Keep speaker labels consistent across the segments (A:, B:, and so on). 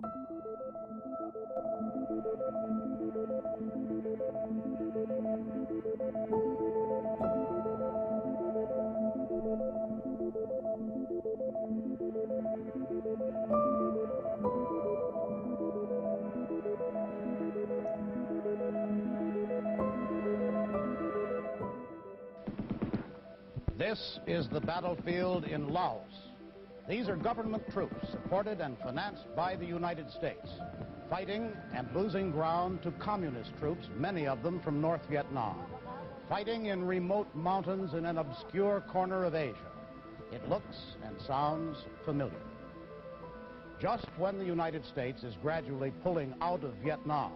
A: This is the battlefield in Laos. These are government troops supported and financed by the United States, fighting and losing ground to communist troops, many of them from North Vietnam, fighting in remote mountains in an obscure corner of Asia. It looks and sounds familiar. Just when the United States is gradually pulling out of Vietnam,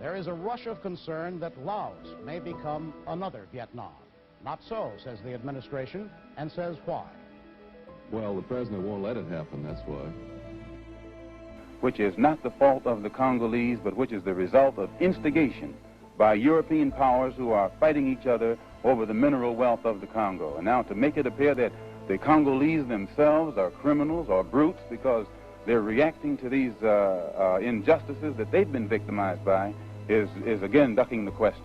A: there is a rush of concern that Laos may become another Vietnam. Not so, says the administration, and says why.
B: Well, the president won't let it happen, that's why.
C: Which is not the fault of the Congolese, but which is the result of instigation by European powers who are fighting each other over the mineral wealth of the Congo. And now to make it appear that the Congolese themselves are criminals or brutes because they're reacting to these injustices that they've been victimized by is again ducking the question.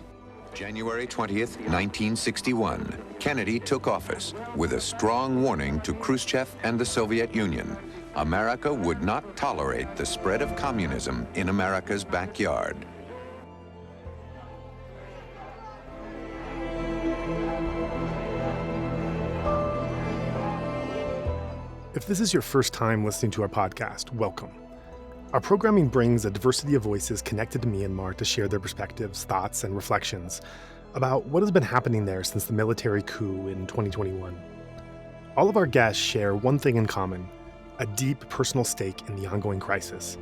D: January 20th, 1961, Kennedy took office with a strong warning to Khrushchev and the Soviet Union. America would not tolerate the spread of communism in America's backyard.
E: If this is your first time listening to our podcast, welcome. Our programming brings a diversity of voices connected to Myanmar to share their perspectives, thoughts, and reflections about what has been happening there since the military coup in 2021. All of our guests share one thing in common: a deep personal stake in the ongoing crisis.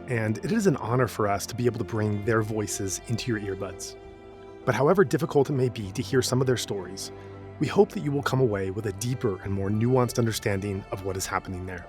E: And it is an honor for us to be able to bring their voices into your earbuds. But however difficult it may be to hear some of their stories, we hope that you will come away with a deeper and more nuanced understanding of what is happening there.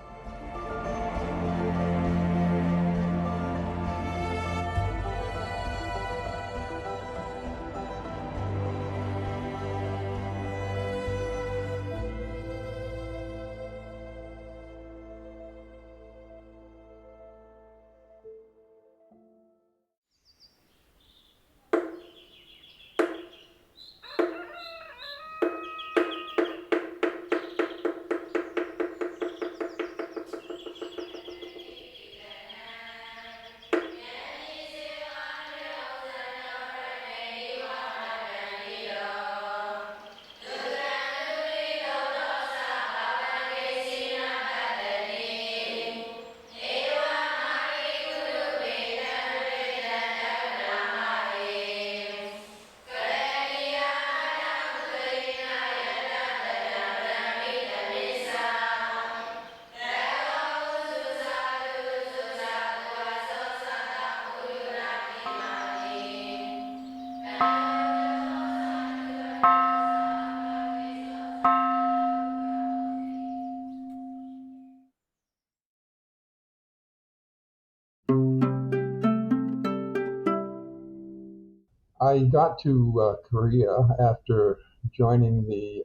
F: I got to Korea after joining the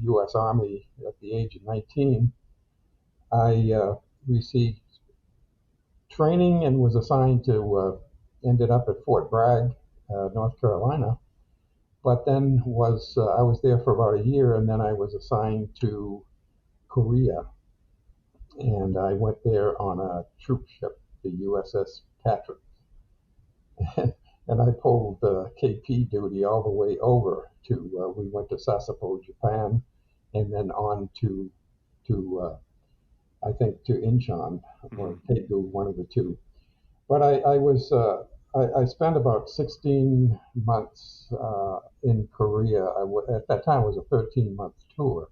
F: U.S. Army at the age of 19. I received training and was assigned to, ended up at Fort Bragg, North Carolina. But then I was there for about a year, and then I was assigned to Korea. And I went there on a troop ship, the USS Patrick. And I pulled KP duty all the way over to, we went to Sasebo, Japan, and then on to I think to Incheon or Daegu, one of the two. But I spent about 16 months in Korea. At that time, it was a 13-month tour.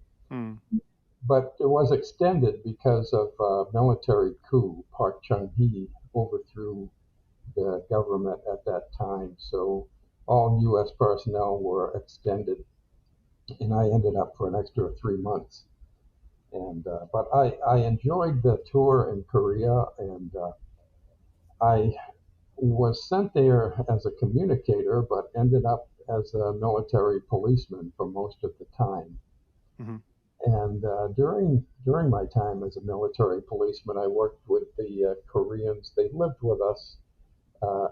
F: But it was extended because of a military coup. Park Chung-hee overthrew the government at that time. So all U.S. personnel were extended, and I ended up for an extra 3 months. And but I enjoyed the tour in Korea, and I was sent there as a communicator, but ended up as a military policeman for most of the time. And during my time as a military policeman, I worked with the Koreans. They lived with us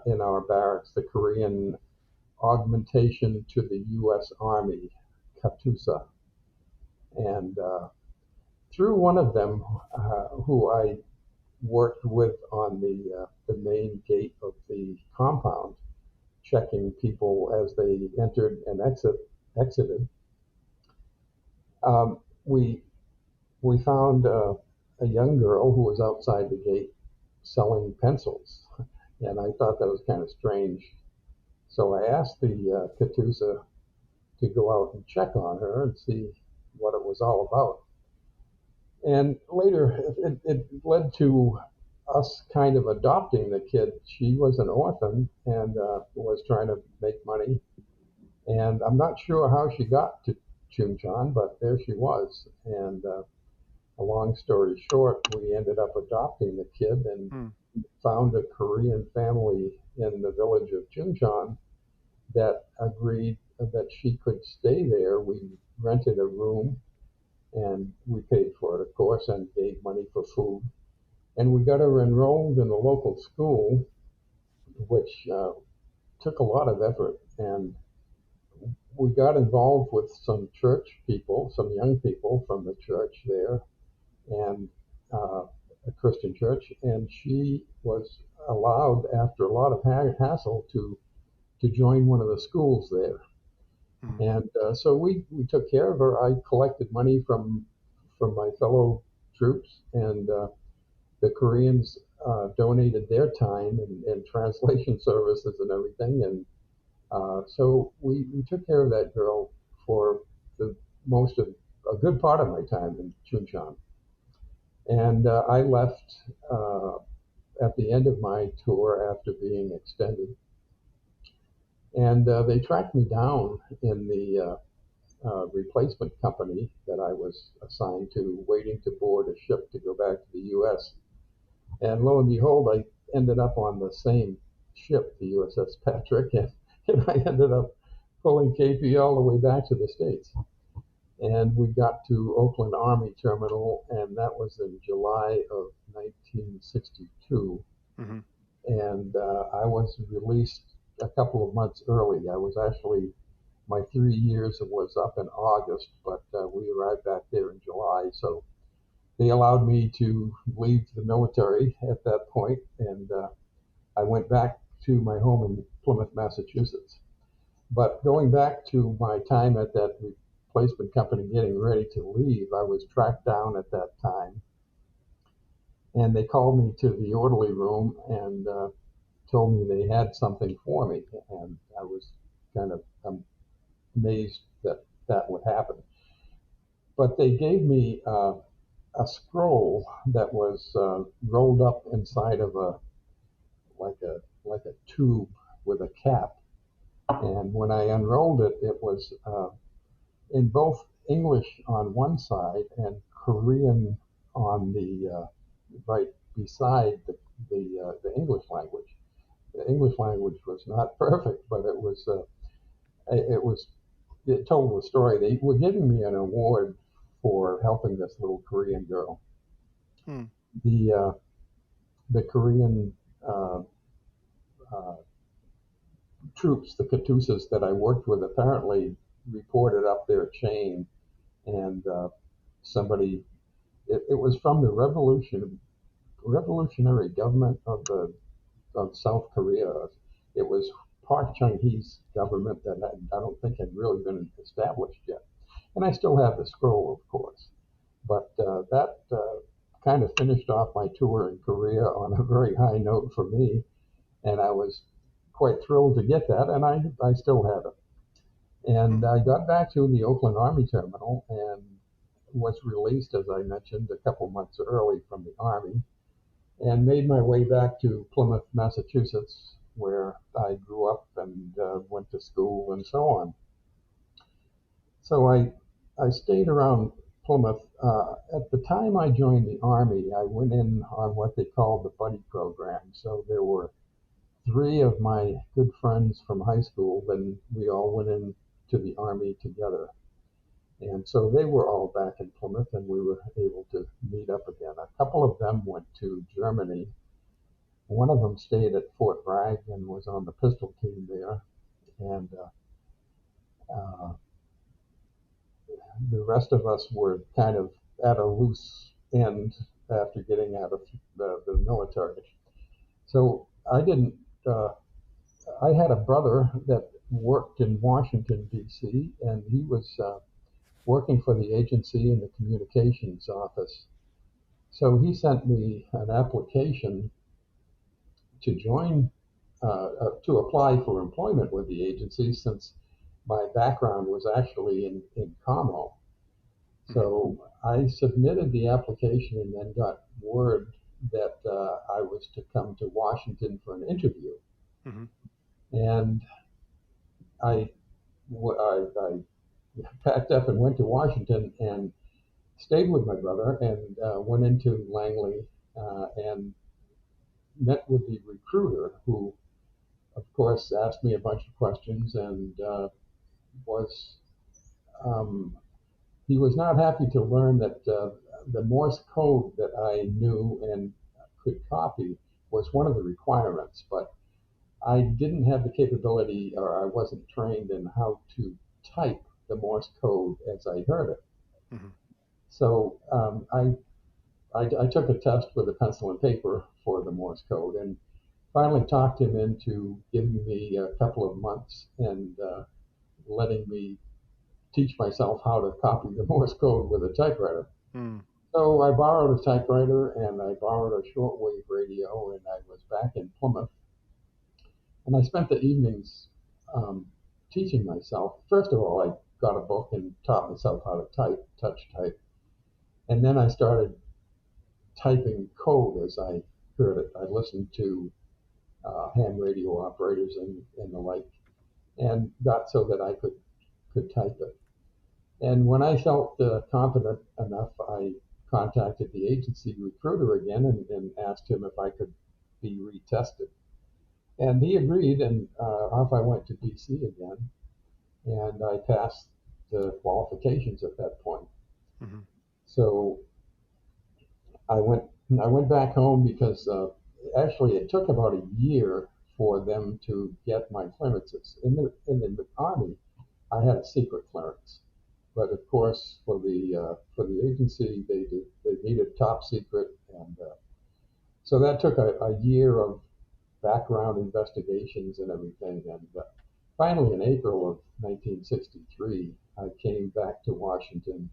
F: in our barracks, the Korean augmentation to the U.S. Army, Katusa. And through one of them, who I worked with on the main gate of the compound, checking people as they entered and exited, we found a young girl who was outside the gate selling pencils, and I thought that was kind of strange. So I asked the Katusa to go out and check on her and see what it was all about. And later, it led to us kind of adopting the kid. She was an orphan and was trying to make money. And I'm not sure how she got to Chungcheon, but there she was. And a long story short, we ended up adopting the kid and found a Korean family in the village of Chungcheon that agreed that she could stay there. We rented a room and we paid for it, of course, and gave money for food. And we got her enrolled in a local school, which took a lot of effort. And we got involved with some church people, some young people from the church there, and a Christian church. And she was allowed, after a lot of hassle, to join one of the schools there. And so we took care of her. I collected money from my fellow troops, and the Koreans donated their time and translation services and everything. And so we took care of that girl for a good part of my time in Chungcheon. And I left at the end of my tour after being extended. And they tracked me down in the replacement company that I was assigned to, waiting to board a ship to go back to the U.S. And lo and behold, I ended up on the same ship, the USS Patrick, and I ended up pulling KP all the way back to the States. And we got to Oakland Army Terminal, and that was in July of 1962. And I was released a couple of months early. I was actually, my 3 years was up in August, but we arrived back there in July. So they allowed me to leave the military at that point, and I went back to my home in Plymouth, Massachusetts. But going back to my time at that replacement company getting ready to leave, I was tracked down at that time, and they called me to the orderly room and told me they had something for me, and I was kind of amazed that that would happen. But they gave me a scroll that was rolled up inside of like a tube with a cap, and when I unrolled it, it was in both English on one side and Korean on the right beside the English language. The English language was not perfect, but it told the story. They were giving me an award for helping this little Korean girl. The Korean troops, the Katusas that I worked with, apparently reported up their chain, and somebody, it was from the revolutionary government of South Korea. It was Park Chung-hee's government that I don't think had really been established yet. And I still have the scroll, of course. But that kind of finished off my tour in Korea on a very high note for me. And I was quite thrilled to get that, and I still have it. And I got back to the Oakland Army Terminal and was released, as I mentioned, a couple months early from the Army, and made my way back to Plymouth, Massachusetts, where I grew up and went to school and so on. So I stayed around Plymouth. At the time I joined the Army, I went in on what they called the buddy program. So there were 3 of my good friends from high school, and we all went into the Army together. And so they were all back in Plymouth, and we were able to meet up again. A couple of them went to Germany, One of them stayed at Fort Bragg and was on the pistol team there, and the rest of us were kind of at a loose end after getting out of the military. So I didn't. I had a brother that worked in Washington, D.C., and he was working for the agency in the communications office. So he sent me an application to join, to apply for employment with the agency, since my background was actually in Congo. So I submitted the application and then got word that I was to come to Washington for an interview.
E: Mm-hmm.
F: And I packed up and went to Washington and stayed with my brother and went into Langley and met with the recruiter, who, of course, asked me a bunch of questions and was he was not happy to learn that the Morse code that I knew and could copy was one of the requirements, but I didn't have the capability, or I wasn't trained in how to type the Morse code as I heard it.
E: Mm-hmm.
F: So I took a test with a pencil and paper for the Morse code, and finally talked him into giving me a couple of months and letting me teach myself how to copy the Morse code with a typewriter.
E: Mm.
F: So I borrowed a typewriter and I borrowed a shortwave radio, and I was back in Plymouth. And I spent the evenings teaching myself. First of all, I got a book and taught myself how to type, touch type. And then I started typing code as I heard it. I listened to ham radio operators and the like, and got so that I could type it. And when I felt confident enough, I contacted the agency recruiter again and asked him if I could be retested. And he agreed, and off I went to DC again, and I passed the qualifications at that point.
E: Mm-hmm.
F: So I went back home because actually it took about a year for them to get my clearances. In the Army, I had a secret clearance, but of course for the agency they needed top secret, and so that took a year of background investigations and everything. And finally, in April of 1963, I came back to Washington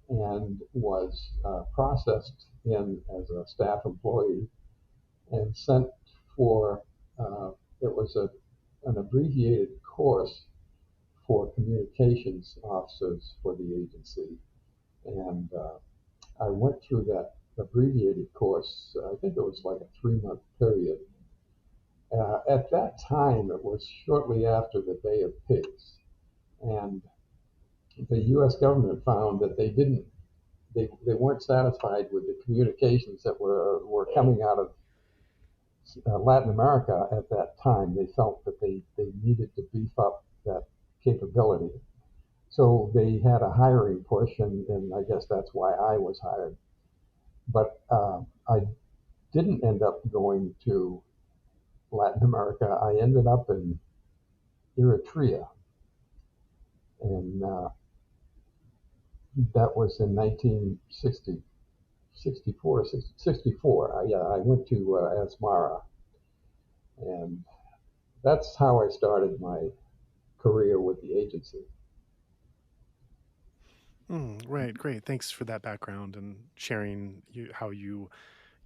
F: and was processed in as a staff employee and sent for, it was an abbreviated course for communications officers for the agency. And I went through that abbreviated course. I think it was like a 3-month period. At that time, it was shortly after the Bay of Pigs, and the U.S. government found that they weren't satisfied with the communications that were coming out of Latin America at that time. They felt that they needed to beef up that capability. So they had a hiring push, and I guess that's why I was hired. But I didn't end up going to Latin America. I ended up in Eritrea, and that was in 1964. I went to Asmara, and that's how I started my career with the agency.
E: Right, great. Thanks for that background and sharing how you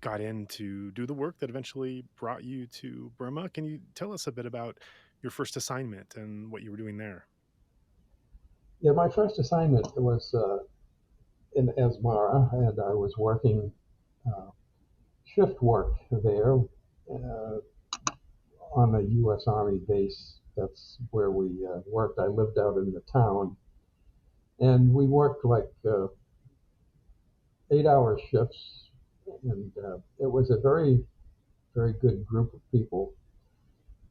E: got in to do the work that eventually brought you to Burma. Can you tell us a bit about your first assignment and what you were doing there?
F: Yeah, my first assignment was in Asmara, and I was working shift work there on a U.S. Army base. That's where we worked. I lived out in the town, and we worked like 8-hour shifts, and it was a very, very good group of people.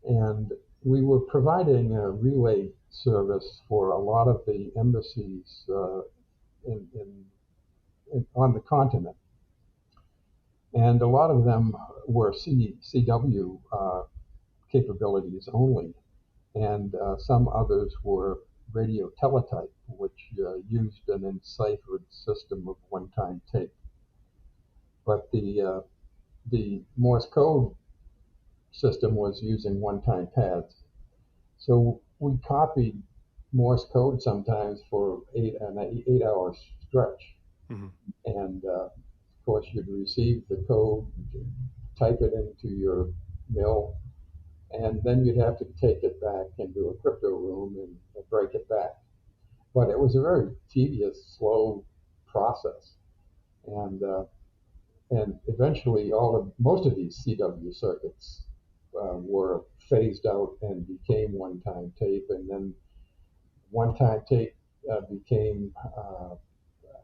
F: And we were providing a relay service for a lot of the embassies on the continent. And a lot of them were CW capabilities only, and some others were radio teletype, which used an enciphered system of one-time tape. But the Morse code system was using one-time pads. So we copied Morse code sometimes for an 8-hour stretch. Mm-hmm. And of course, you'd receive the code, type it into your mill, and then you'd have to take it back into a crypto room and break it back. But it was a very tedious, slow process. And eventually most of these CW circuits were phased out and became one-time tape, and then one-time tape became an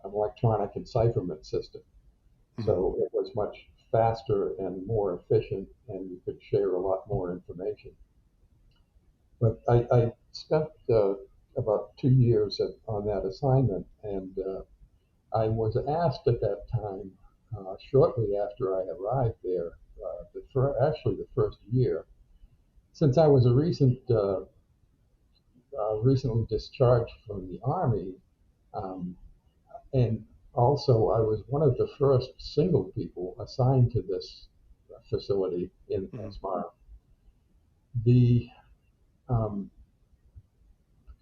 F: electronic encipherment system. Mm-hmm. So it was much faster and more efficient, and you could share a lot more information. But I spent about 2 years on that assignment, and I was asked at that time, shortly after I arrived there, actually the first year, since I was recently discharged from the Army, and also I was one of the first single people assigned to this facility in Asmara. The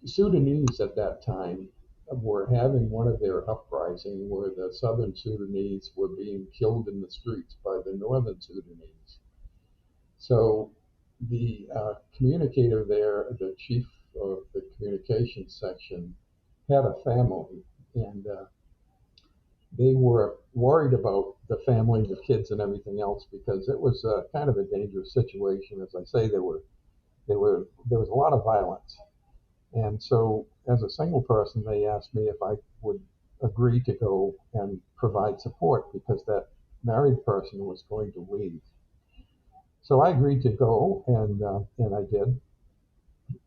F: Sudanese at that time were having one of their uprisings where the southern Sudanese were being killed in the streets by the northern Sudanese. So the communicator there, the chief of the communications section, had a family, and they were worried about the family, the kids, and everything else, because it was kind of a dangerous situation. As I say, there was a lot of violence. And so as a single person, they asked me if I would agree to go and provide support because that married person was going to leave. So I agreed to go, and I did.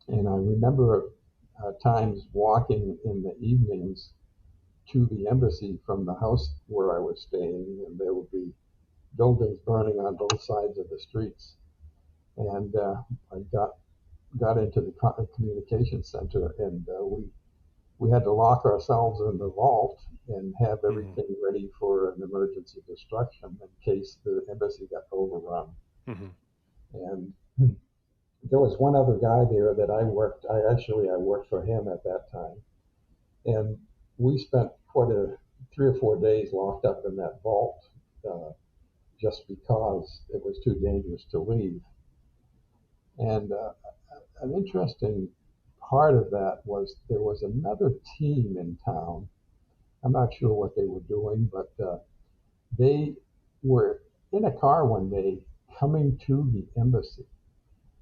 F: And I remember times walking in the evenings to the embassy from the house where I was staying, and there would be buildings burning on both sides of the streets. And I got into the communication center, and we had to lock ourselves in the vault and have everything ready for an emergency destruction in case the embassy got overrun. Mm-hmm. And there was one other guy there that I worked for him at that time, and we spent 3 or 4 days locked up in that vault just because it was too dangerous to leave. And an interesting part of that was there was another team in town. I'm not sure what they were doing, but they were in a car one day coming to the embassy,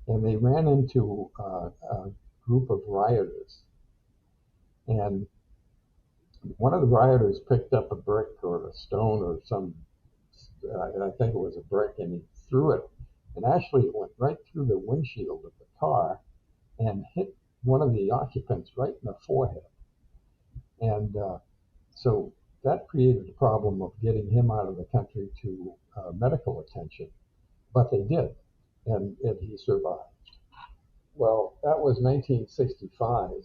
F: and they ran into a group of rioters. And one of the rioters picked up a brick or a stone or I think it was a brick, and he threw it, and actually it went right through the windshield of the car and hit one of the occupants right in the forehead. And so that created a problem of getting him out of the country to medical attention. But they did, and he survived. Well, that was 1965.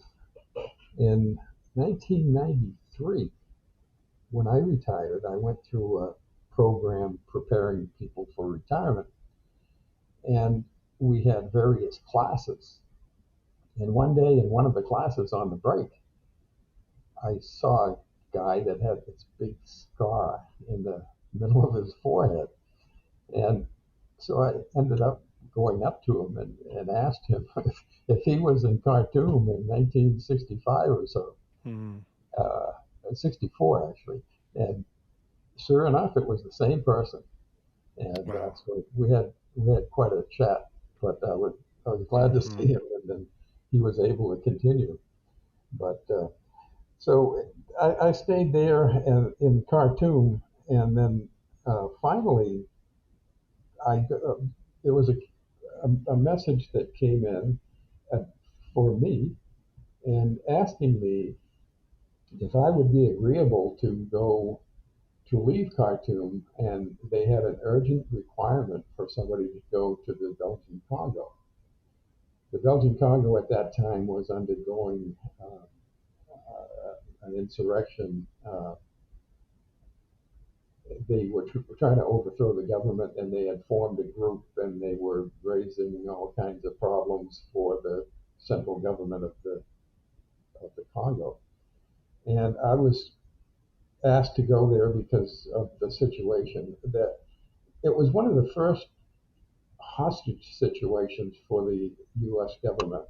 F: In 1993, when I retired, I went through a program preparing people for retirement, and we had various classes. And one day in one of the classes on the break, I saw a guy that had this big scar in the middle of his forehead. And so I ended up going up to him and asked him if he was in Khartoum in 1965 or so, 64 actually. And sure enough, it was the same person. And wow. So we had quite a chat, but I was glad to see him, and then he was able to continue. But so I stayed there in Khartoum, and then finally there was a message that came in for me and asking me if I would be agreeable to go to leave Khartoum, and they had an urgent requirement for somebody to go to the Belgian Congo. The Belgian Congo at that time was undergoing an insurrection. They were trying to overthrow the government, and they had formed a group, and they were raising all kinds of problems for the central government of the Congo. And I was asked to go there because of the situation. That it was one of the first hostage situations for the U.S. government.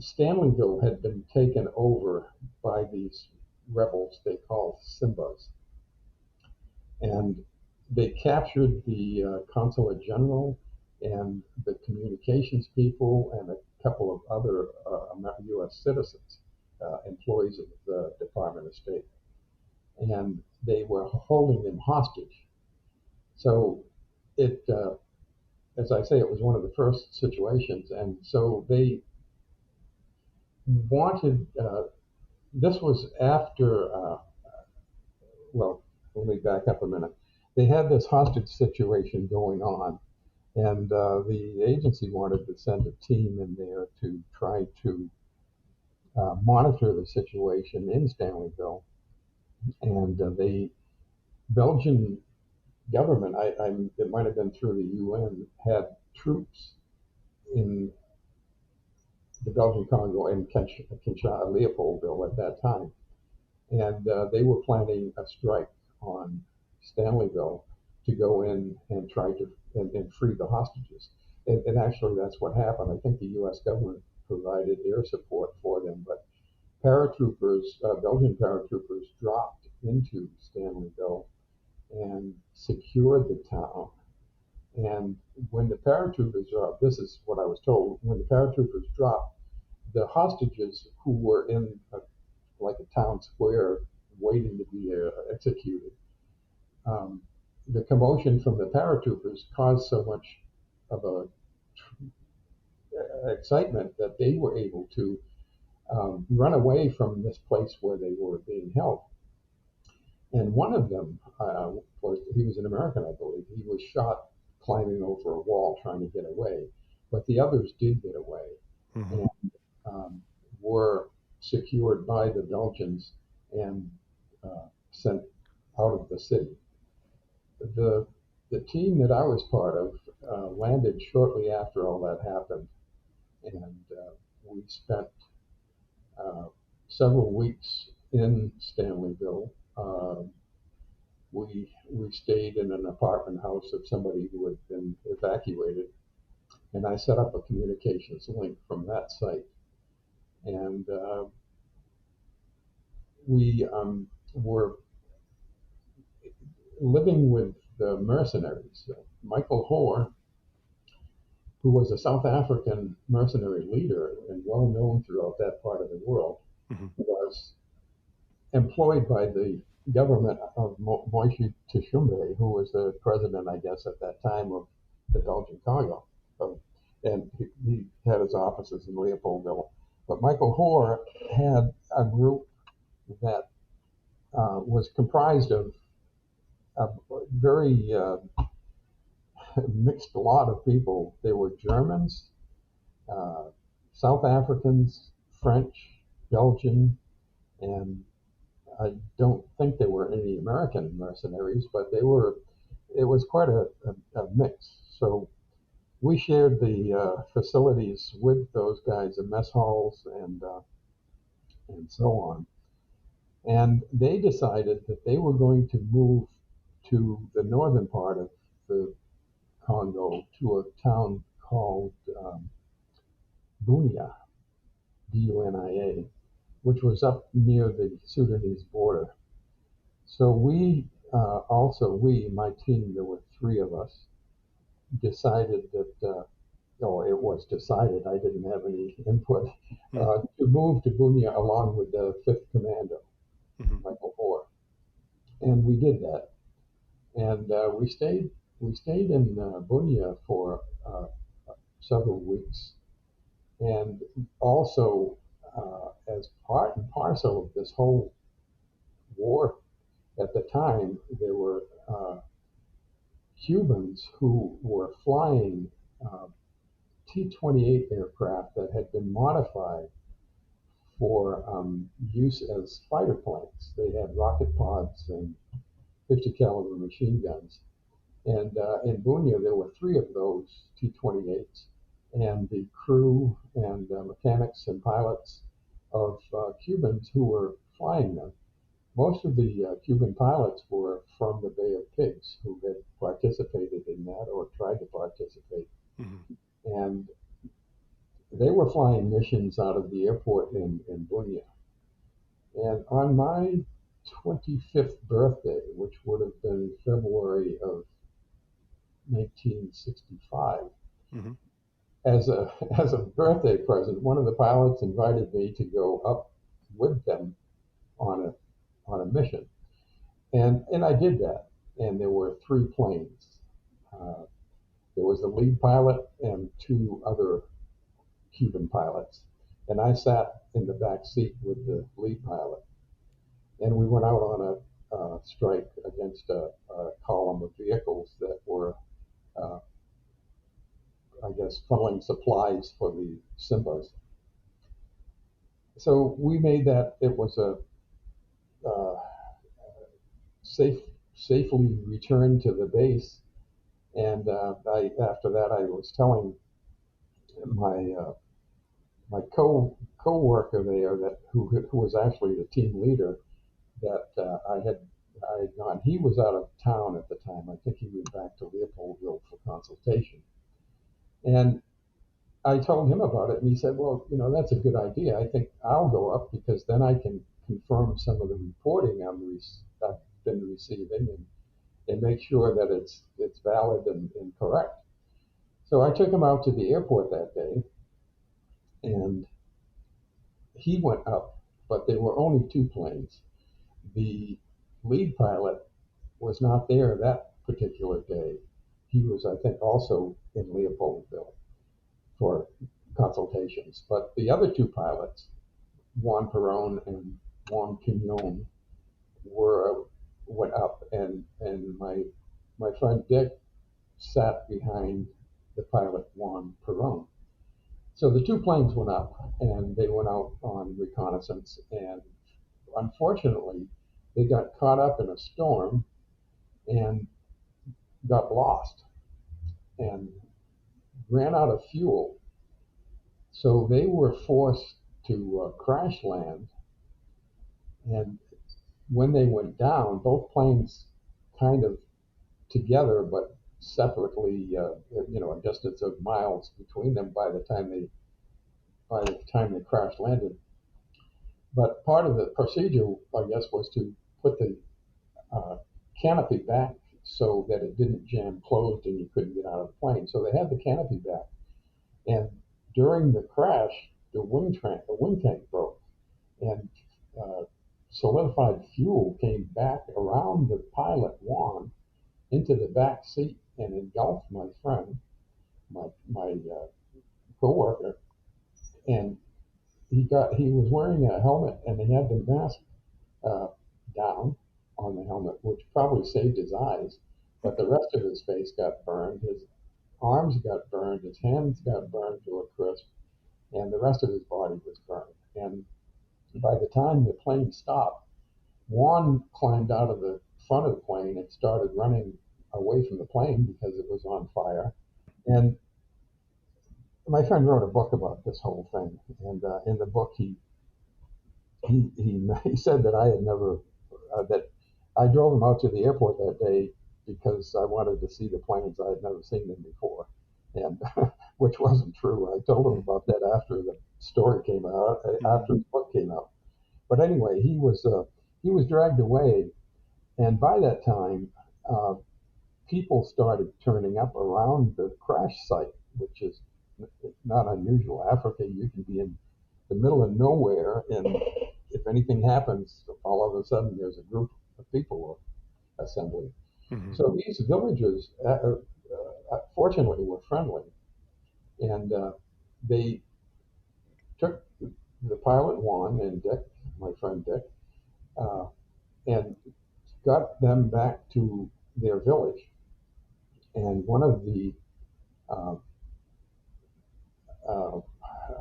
F: Stanleyville had been taken over by these rebels they called Simbas. And they captured the consulate general and the communications people and a couple of other U.S. citizens, employees of the Department of State. And they were holding them hostage. So it, as I say, it was one of the first situations. And so they wanted, this was after, well, let me back up a minute. They had this hostage situation going on, and the agency wanted to send a team in there to try to monitor the situation in Stanleyville. And the Belgian government, it might have been through the UN, had troops in the Belgian Congo and Leopoldville at that time. And they were planning a strike on Stanleyville to go in and try to and free the hostages. And actually, that's what happened. I think the U.S. government provided air support for them, but paratroopers, Belgian paratroopers, dropped into Stanleyville and secured the town. And when the paratroopers dropped, this is what I was told, when the paratroopers dropped, the hostages who were in like a town square waiting to be executed, the commotion from the paratroopers caused so much of a excitement that they were able to run away from this place where they were being held. And one of them, he was an American, I believe. He was shot climbing over a wall trying to get away. But the others did get away and were secured by the Belgians and sent out of the city. The team that I was part of landed shortly after all that happened, and we spent several weeks in Stanleyville. We stayed in an apartment house of somebody who had been evacuated, and I set up a communications link from that site. And we were living with the mercenaries. Michael Hoare, who was a South African mercenary leader and well known throughout that part of the world, was employed by the government of Moise Tshombe, who was the president, I guess, at that time of the Belgian Congo. And he had his offices in Leopoldville. But Michael Hoare had a group that was comprised of a very mixed lot of people. They were Germans, South Africans, French, Belgian, and I don't think there were any American mercenaries, but it was quite a mix. So we shared the facilities with those guys, the mess halls and so on. And they decided that they were going to move to the northern part of the Congo to a town called Bunia, Bunia, which was up near the Sudanese border. So my team, there were three of us, decided that, it was decided, I didn't have any input, to move to Bunia along with the 5th Commando, Michael Hoare. And we did that. And we stayed in Bunia for several weeks. And also, as part and parcel of this whole war at the time, there were Cubans who were flying T-28 aircraft that had been modified for use as fighter planes. They had rocket pods and 50 caliber machine guns. And in Bunia, there were 3 of those T-28s, and the crew and mechanics and pilots of Cubans who were flying them. Most of the Cuban pilots were from the Bay of Pigs, who had participated in that or tried to participate. Mm-hmm. And they were flying missions out of the airport in Bunia. And on my 25th birthday, which would have been February of 1965, mm-hmm. as a birthday present, one of the pilots invited me to go up with them on a mission, and I did that. And there were 3 planes. There was the lead pilot and 2 other Cuban pilots, and I sat in the back seat with the lead pilot. And we went out on a strike against a column of vehicles that were, I guess, funneling supplies for the Simbas. So we made that. It was a safely returned to the base. And after that, I was telling my co-worker there who was actually the team leader that I had gone. He was out of town at the time. I think he went back to Leopoldville for consultation. And I told him about it, and he said, "Well, that's a good idea. I think I'll go up because then I can confirm some of the reporting I've been receiving and make sure that it's valid and correct." So I took him out to the airport that day, and he went up, but there were only 2 planes. The lead pilot was not there that particular day. He was, I think, also in Leopoldville for consultations. But the other 2 pilots, Juan Perón and Juan Quignon, went up, and my friend Dick sat behind the pilot Juan Perón. So the 2 planes went up, and they went out on reconnaissance, and unfortunately, they got caught up in a storm and got lost and ran out of fuel. So they were forced to crash land. And when they went down, both planes kind of together, but separately, a distance of miles between them by the time they crash landed. But part of the procedure, I guess, was to put the canopy back so that it didn't jam closed and you couldn't get out of the plane. So they had the canopy back. And during the crash, the wind tank broke, and solidified fuel came back around the pilot Juan into the back seat and engulfed my friend, my co-worker, and he was wearing a helmet, and he had the mask down on the helmet, which probably saved his eyes, but the rest of his face got burned, his arms got burned, his hands got burned to a crisp, and the rest of his body was burned. And by the time the plane stopped, Juan climbed out of the front of the plane and started running away from the plane because it was on fire. And my friend wrote a book about this whole thing, and in the book he said that I had never that I drove him out to the airport that day because I wanted to see the planes. I had never seen them before, and which wasn't true. I told him about that after the story came out, after the book came out. But anyway, he was dragged away, and by that time, people started turning up around the crash site, which is not unusual. Africa, you can be in the middle of nowhere, and if anything happens, all of a sudden there's a group of people assembling. Mm-hmm. So these villagers, fortunately, were friendly, and they took the pilot Juan and Dick, my friend Dick, and got them back to their village. And one of the,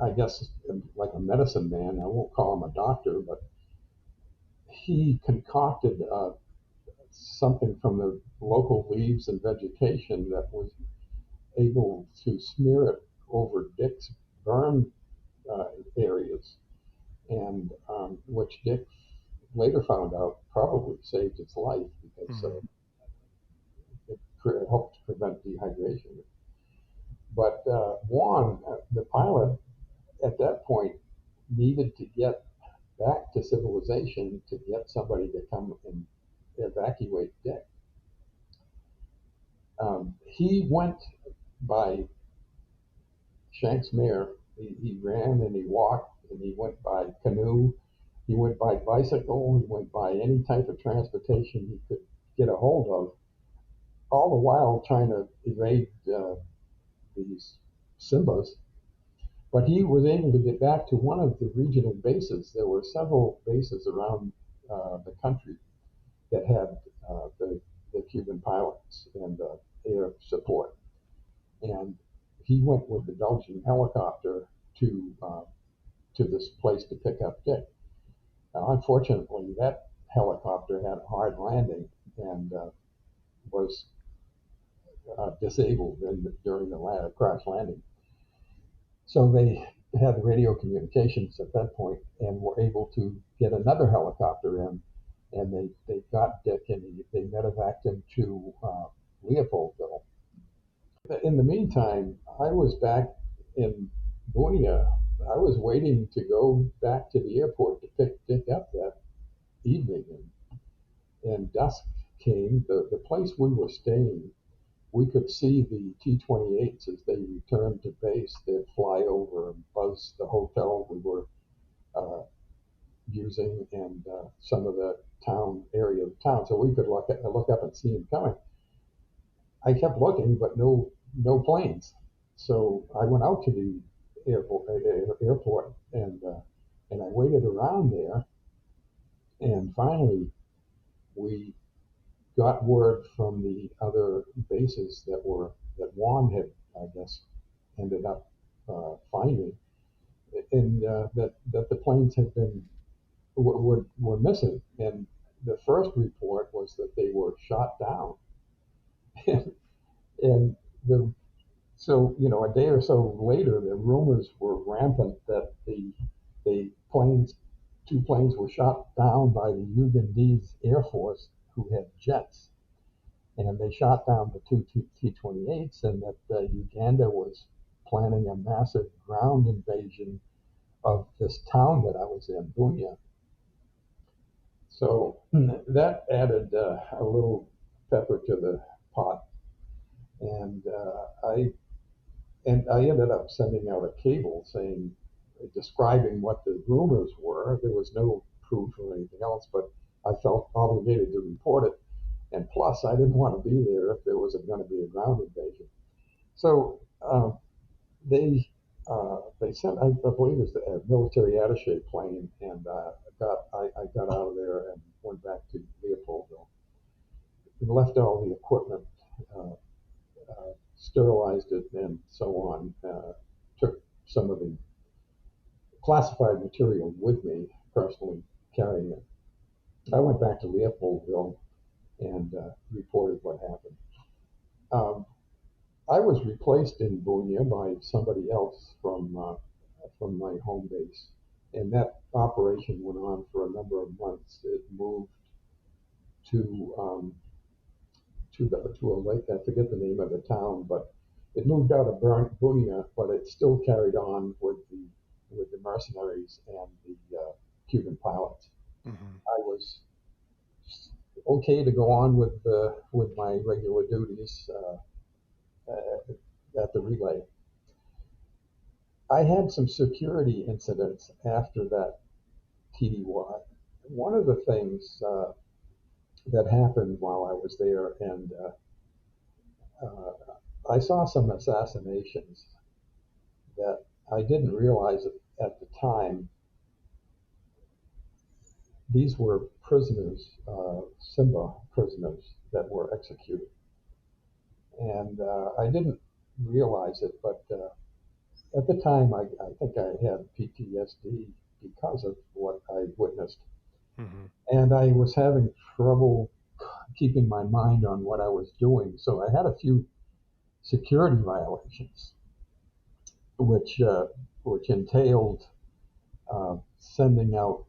F: I guess, like a medicine man, I won't call him a doctor, but he concocted something from the local leaves and vegetation that was able to smear it over Dick's burn areas, and which Dick later found out probably saved its life because it helped prevent dehydration. But Juan, the pilot, at that point needed to get back to civilization to get somebody to come and evacuate Dick. He went by Shanks Mare. He ran and he walked and he went by canoe. He went by bicycle. He went by any type of transportation he could get a hold of, all the while trying to evade these Simbas. But he was able to get back to one of the regional bases. There were several bases around the country that had the Cuban pilots and air support. And he went with the Belgian helicopter to this place to pick up Dick. Now, unfortunately, that helicopter had a hard landing and was disabled during the crash landing. So they had radio communications at that point and were able to get another helicopter in, and they got Dick and they medevaced him to Leopoldville. In the meantime, I was back in Bunia. I was waiting to go back to the airport to pick Dick up that evening, and dusk came. The place we were staying, we could see the T-28s as they returned to base. They'd fly over and buzz the hotel we were using and some of the area of the town, so we could look up and see them coming. I kept looking, but no planes. So I went out to the airport and I waited around there, and finally we got word from the other bases that Juan had, I guess, ended up finding, and that the planes had were missing. And the first report was that they were shot down, and so a day or so later, the rumors were rampant that the two planes were shot down by the Ugandese Air Force, who had jets, and they shot down the two T-28s, and that Uganda was planning a massive ground invasion of this town that I was in, Bunia. So that added a little pepper to the pot, and I ended up sending out a cable describing what the rumors were. There was no proof or anything else, but I felt obligated to report it. And plus, I didn't want to be there if there was going to be a ground invasion. So they sent, I believe it was a military attaché plane, and I got out of there and went back to Leopoldville. We left all the equipment, sterilized it, and so on. Took some of the classified material with me, personally carrying it. I went back to Leopoldville and reported what happened. I was replaced in Bunia by somebody else from my home base, and that operation went on for a number of months. It moved to a lake. I forget the name of the town, but it moved out of Bunia, but it still carried on with the mercenaries and the Cuban pilots. Mm-hmm. I was okay to go on with my regular duties at the relay. I had some security incidents after that TDY. One of the things that happened while I was there, and I saw some assassinations that I didn't realize at the time these were prisoners, Simba prisoners that were executed. And I didn't realize it, but at the time, I think I had PTSD because of what I witnessed.
E: Mm-hmm.
F: And I was having trouble keeping my mind on what I was doing. So I had a few security violations, which entailed sending out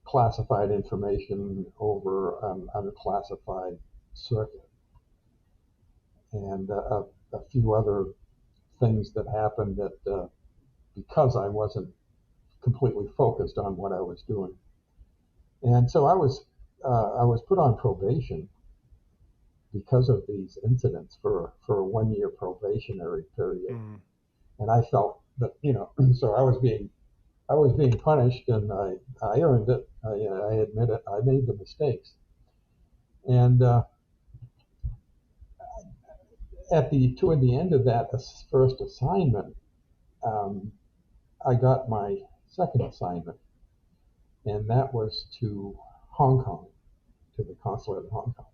F: classified information over an unclassified circuit, and a few other things that happened that because I wasn't completely focused on what I was doing. And so I was put on probation because of these incidents for a 1 year probationary period.
E: Mm-hmm.
F: And I felt that, so I was being punished, and I earned it. I admit it. I made the mistakes. And toward the end of that first assignment, I got my second assignment, and that was to Hong Kong, to the consulate in Hong Kong.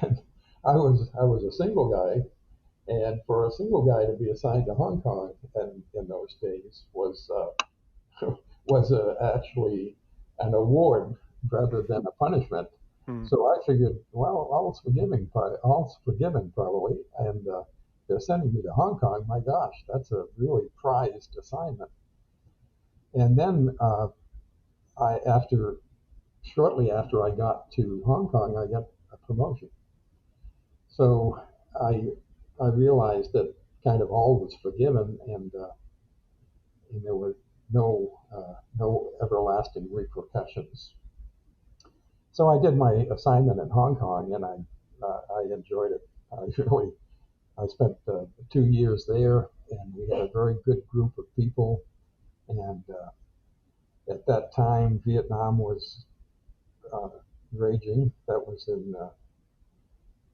F: And I was a single guy, and for a single guy to be assigned to Hong Kong in those days was actually an award rather than a punishment.
E: Mm-hmm.
F: So I figured, well, all's forgiven probably, and they're sending me to Hong Kong. My gosh, that's a really prized assignment. And then shortly after I got to Hong Kong, I got a promotion. So I realized that kind of all was forgiven, and there were no everlasting repercussions. So I did my assignment in Hong Kong, and I enjoyed it. I spent 2 years there, and we had a very good group of people. And at that time, Vietnam was raging. That was in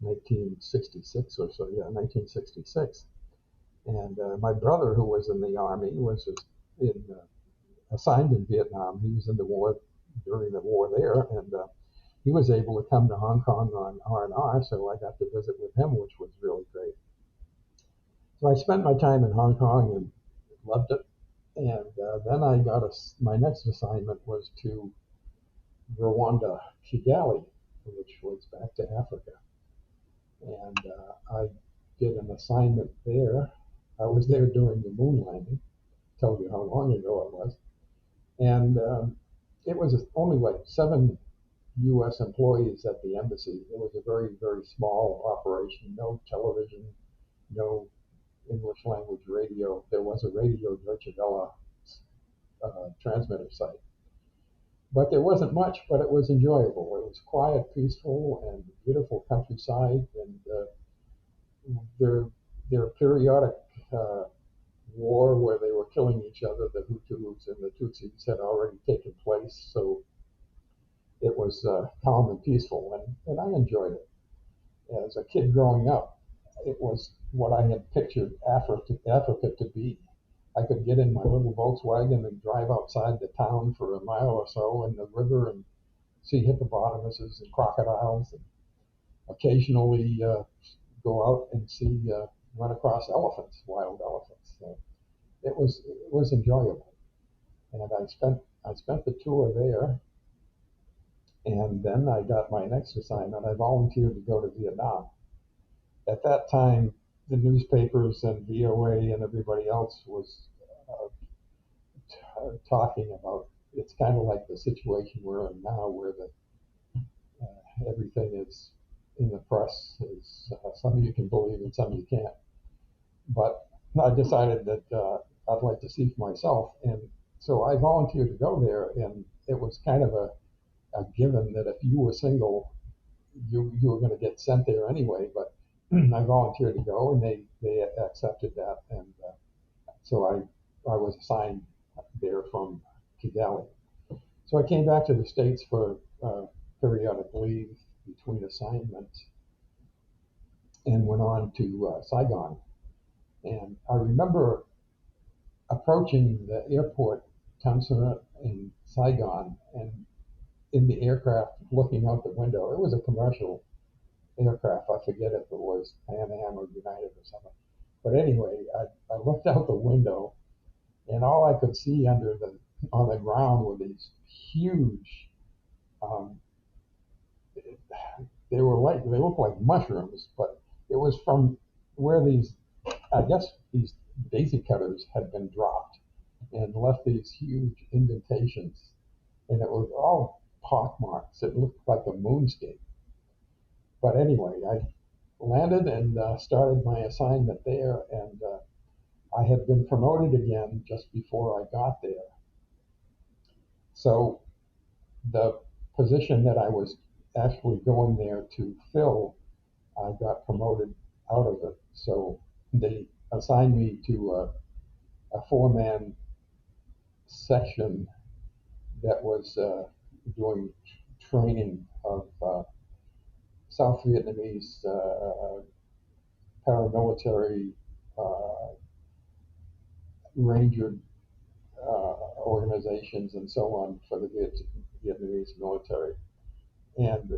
F: 1966 or so. Yeah, 1966. And my brother, who was in the Army, was assigned in Vietnam. He was in the war during the war there, and he was able to come to Hong Kong on R&R, so I got to visit with him, which was really great. So I spent my time in Hong Kong and loved it. And then I got my next assignment was to Rwanda, Kigali, which was back to Africa. And I did an assignment there. I was there during the moon landing. Told you how long ago it was. And it was only like 7 U.S. employees at the embassy. It was a very, very small operation. No television, no English language radio. There was a radio Deutsche Welle transmitter site. But there wasn't much, but it was enjoyable. It was quiet, peaceful, and beautiful countryside. And their periodic war where they were killing each other, the Hutus and the Tutsis, had already taken place. So it was calm and peaceful, and I enjoyed it. As a kid growing up, it was what I had pictured Africa to be. I could get in my little Volkswagen and drive outside the town for a mile or so in the river and see hippopotamuses and crocodiles, and occasionally go out and run across elephants, wild elephants. So it was enjoyable, and I spent the tour there. And then I got my next assignment. I volunteered to go to Vietnam. At that time, the newspapers and VOA and everybody else was talking about, it's kind of like the situation we're in now, where everything is in the press. Some of you can believe and some of you can't. But I decided that I'd like to see for myself. And so I volunteered to go there, and it was kind of a given that if you were single, you were going to get sent there anyway. But I volunteered to go, and they accepted that, and so I was assigned there from Kigali. So I came back to the States for periodic leave between assignments, and went on to Saigon. And I remember approaching the airport, Tan Son Nhut in Saigon, and in the aircraft looking out the window. It was a commercial aircraft. I forget if it was Pan Am or United or something. But anyway, I looked out the window, and all I could see on the ground were these huge. They looked like mushrooms, but it was from where these daisy cutters had been dropped and left these huge indentations, and it was all pockmarks. It looked like a moonscape. But anyway, I landed and started my assignment there, and I had been promoted again just before I got there. So the position that I was actually going there to fill, I got promoted out of it. So they assigned me to a four-man section that was doing training of South Vietnamese paramilitary ranger organizations and so on for the Vietnamese military. And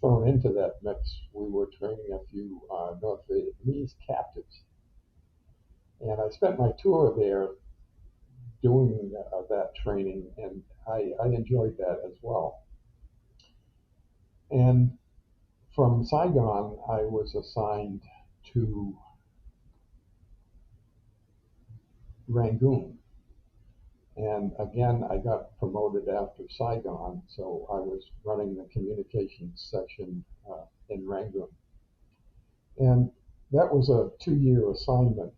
F: thrown into that mix, we were training a few North Vietnamese captives. And I spent my tour there doing that training, and I enjoyed that as well. And from Saigon, I was assigned to Rangoon. And again, I got promoted after Saigon, so I was running the communications section in Rangoon. And that was a 2-year assignment.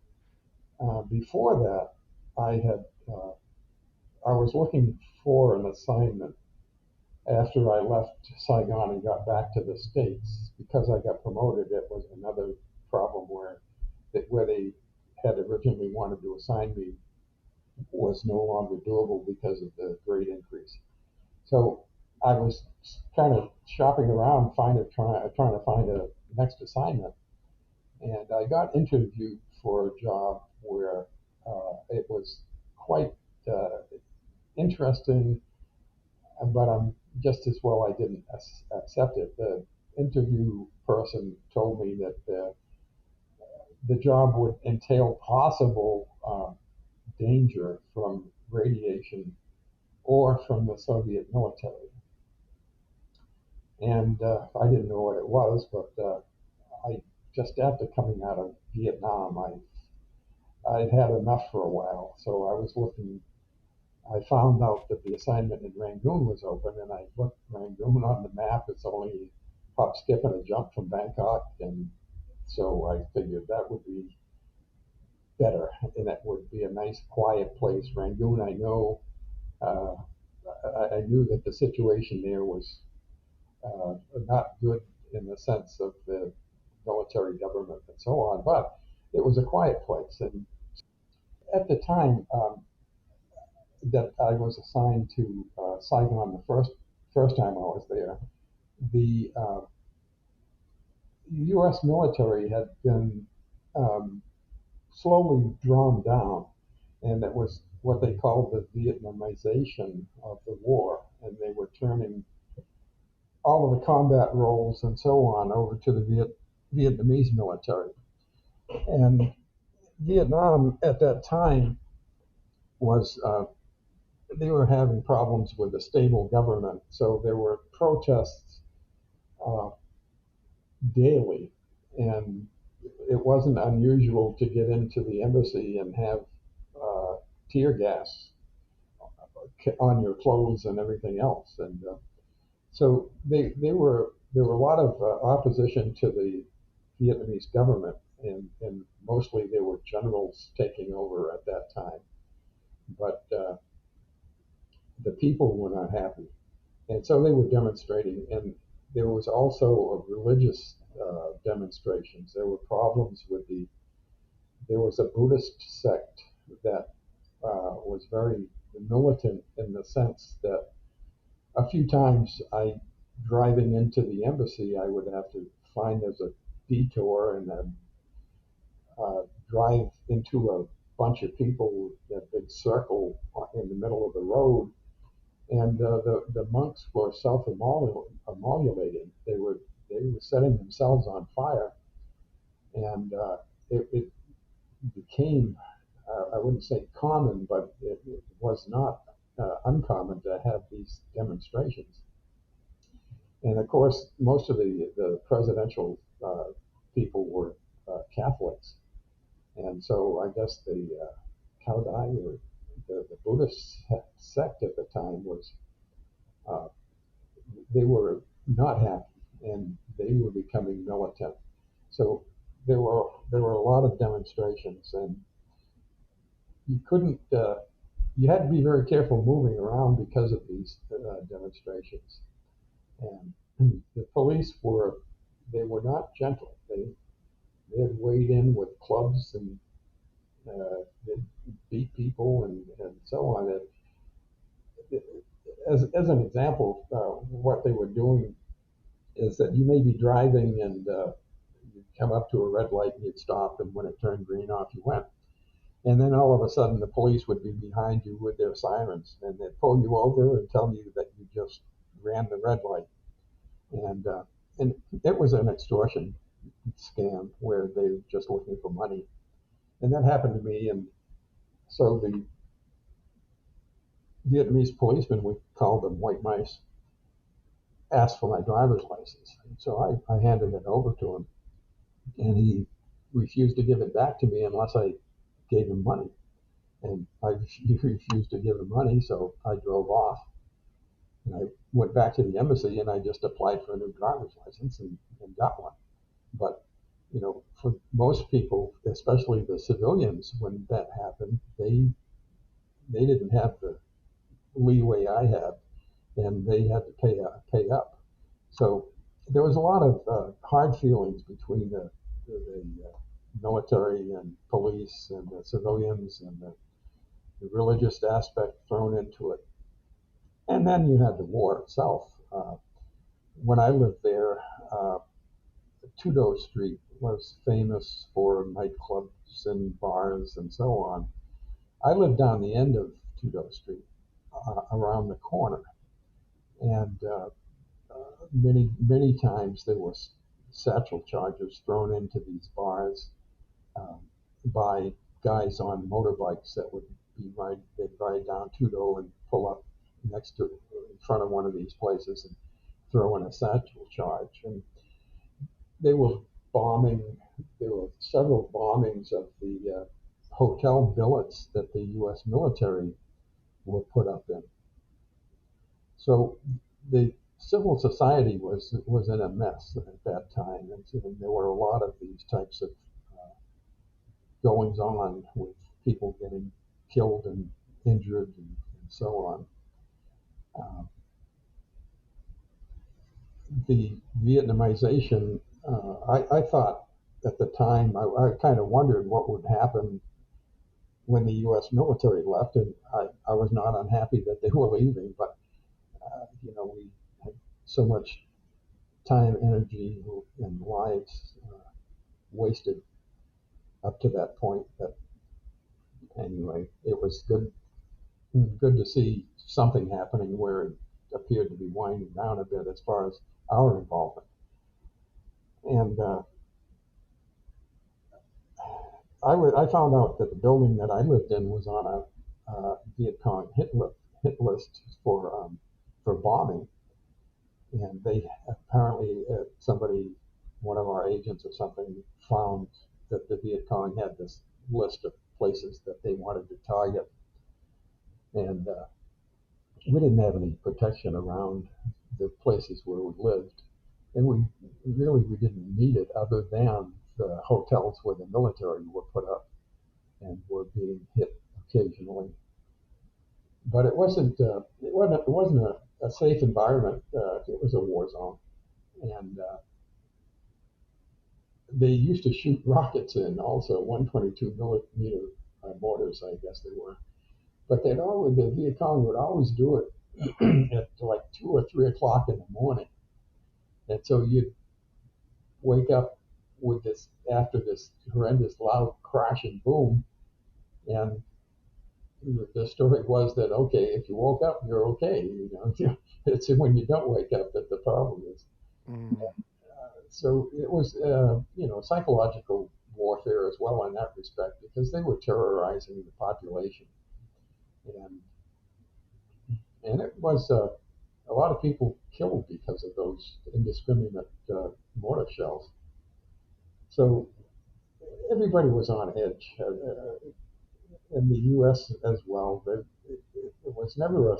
F: Before that, I was looking for an assignment after I left Saigon and got back to the States. Because I got promoted, it was another problem where they had originally wanted to assign me was no longer doable because of the grade increase. So I was kind of shopping around, trying to find a next assignment, and I got interviewed for a job where it was quite interesting, but I'm just as well I didn't accept it. The interview person told me that the job would entail possible danger from radiation or from the Soviet military. And I didn't know what it was, but I just after coming out of Vietnam, I'd had enough for a while. So I was looking, I found out that the assignment in Rangoon was open, and I looked Rangoon on the map. It's only hop, skip, and a jump from Bangkok. And so I figured that would be better, and it would be a nice, quiet place. Rangoon, I know, I knew that the situation there was not good in the sense of the military government and so on, but it was a quiet place. And at the time that I was assigned to Saigon, the first time I was there, the U.S. military had been slowly drawn down, and it was what they called the Vietnamization of the war, and they were turning all of the combat roles and so on over to the Vietnamese military. And Vietnam at that time was, they were having problems with a stable government, so there were protests daily, and it wasn't unusual to get into the embassy and have tear gas on your clothes and everything else. And so there were a lot of opposition to the Vietnamese government, and mostly there were generals taking over at that time. But the people were not happy, and so they were demonstrating. And there was also a religious demonstrations. There were problems with there was a Buddhist sect that was very militant in the sense that a few times driving into the embassy, I would have to find there's a detour and then drive into a bunch of people, that big circle in the middle of the road, And the monks were self-immolating. They were setting themselves on fire, and it became, I wouldn't say common, but it was not uncommon to have these demonstrations. And of course, most of the presidential people were Catholics, and so I guess the Kaudai, or the Buddhist sect at the time, was they were not happy, and they were becoming militant. So there were a lot of demonstrations, and you couldn't. You had to be very careful moving around because of these demonstrations. And the police they were not gentle. They had weighed in with clubs, and they beat people and so on. As an example, what they were doing is that you may be driving, and you'd come up to a red light and you'd stop, and when it turned green, off you went. And then all of a sudden the police would be behind you with their sirens, and they'd pull you over and tell you that you just ran the red light. And it was an extortion scam where they were just looking for money. And that happened to me. And so the Vietnamese policeman, we called them white mice, asked for my driver's license. And so I handed it over to him, and he refused to give it back to me unless I gave him money. And he refused to give him money, so I drove off. And I went back to the embassy, and I just applied for a new driver's license and got one. But, for most people, especially the civilians, when that happened, they didn't have the leeway I had, and they had to pay up. So there was a lot of hard feelings between the military and police and the civilians, and the religious aspect thrown into it. And then you had the war itself. When I lived there, Tudo Street was famous for nightclubs and bars and so on. I lived down the end of Tudo Street, around the corner, and many times there was satchel charges thrown into these bars by guys on motorbikes that would they'd ride down Tudo and pull up in front of one of these places and throw in a satchel charge. And they were bombing. There were several bombings of the hotel billets that the U.S. military were put up in. So the civil society was in a mess at that time, and there were a lot of these types of goings on with people getting killed and injured and so on. The Vietnamization, I thought at the time, I kind of wondered what would happen when the U.S. military left, and I was not unhappy that they were leaving, but we had so much time, energy, and lives wasted up to that point that, anyway, it was good to see something happening where it appeared to be winding down a bit as far as our involvement. And I found out that the building that I lived in was on a Vietcong hit list for bombing. And they apparently, one of our agents or something, found that the Vietcong had this list of places that they wanted to target. And we didn't have any protection around the places where we lived. And we didn't need it, other than the hotels where the military were put up and were being hit occasionally. But it wasn't a safe environment. It was a war zone, and they used to shoot rockets in, also 122 millimeter mortars, I guess they were. But the Vietcong would always do it at like 2 or 3 o'clock in the morning, and so you'd wake up with after this horrendous loud crash and boom, and the story was that, okay, if you woke up, you're okay. It's when you don't wake up that the problem is.
E: Mm.
F: So it was, psychological warfare as well in that respect, because they were terrorizing the population, and it was a lot of people killed because of those indiscriminate mortar shells. So everybody was on edge, in the U.S. as well. But it was never a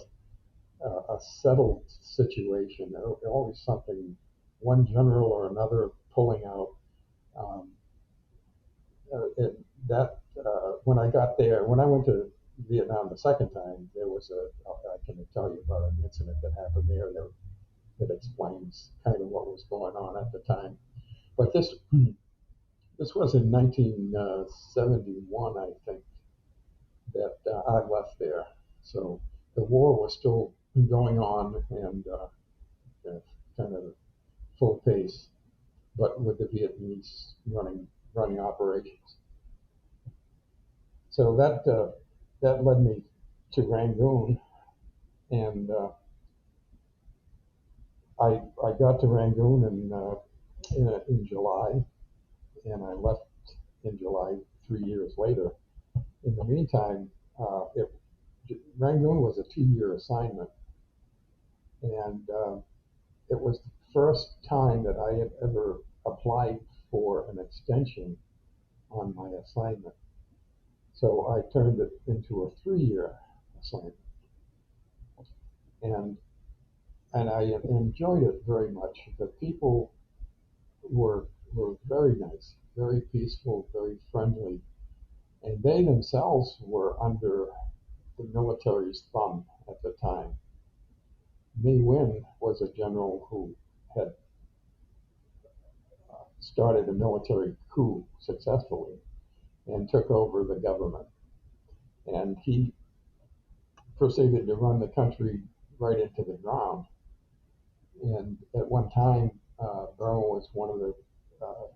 F: settled situation. There was always something, one general or another pulling out. Um, when I got there, when I went to Vietnam the second time, there was I can tell you about an incident that happened there that explains kind of what was going on at the time. But this was in 1971, I think, that I left there. So the war was still going on and kind of full pace, but with the Vietnamese running operations. So that led me to Rangoon, and I got to Rangoon in July, and I left in July 3 years later. In the meantime, Rangoon was a 2-year assignment, and it was the first time that I had ever applied for an extension on my assignment. So I turned it into a 3-year assignment, and I enjoyed it very much. The people were very nice, very peaceful, very friendly, and they themselves were under the military's thumb at the time. Mi Win was a general who had started a military coup successfully and took over the government. And he proceeded to run the country right into the ground. And at one time, Burma was one of the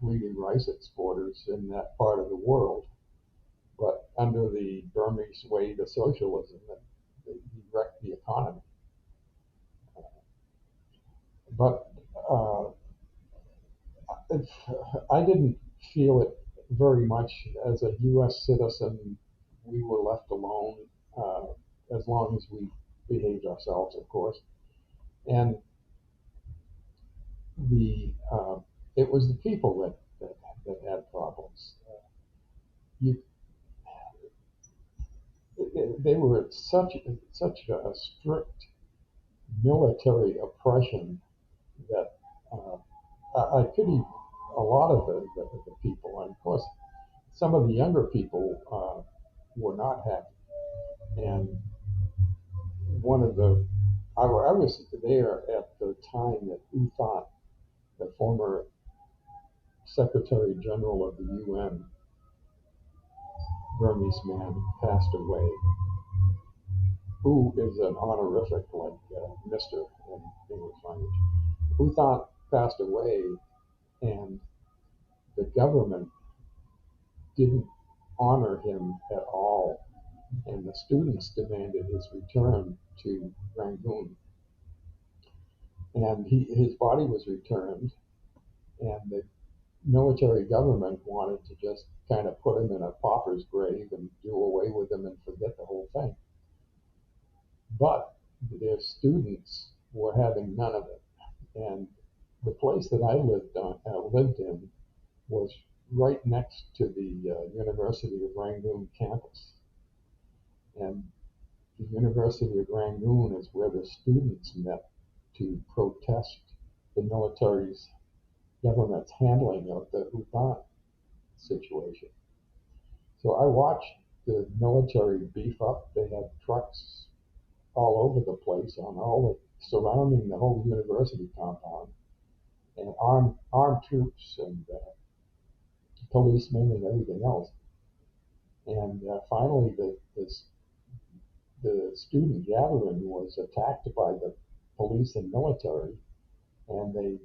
F: leading rice exporters in that part of the world. But under the Burmese way to socialism, he wrecked the economy. But I didn't feel it very much as a U.S. citizen. We were left alone as long as we behaved ourselves, of course. And it was the people that had problems. They were such a strict military oppression that I pity a lot of the people. And of course, some of the younger people were not happy. And I was there at the time that U Thant, the former Secretary General of the UN, Burmese man, passed away. U is an honorific like Mr. in English language. U Thant passed away, and the government didn't honor him at all, and the students demanded his return to Rangoon. And his body was returned, and the military government wanted to just kind of put him in a pauper's grave and do away with him and forget the whole thing. But their students were having none of it. And the place that I lived in was right next to the University of Rangoon campus. And the University of Rangoon is where the students met to protest the military's government's handling of the U Thant situation. So I watched the military beef up. They had trucks all over the place, surrounding the whole university compound, and armed troops and policemen and everything else. And finally, the student gathering was attacked by the police and military, and they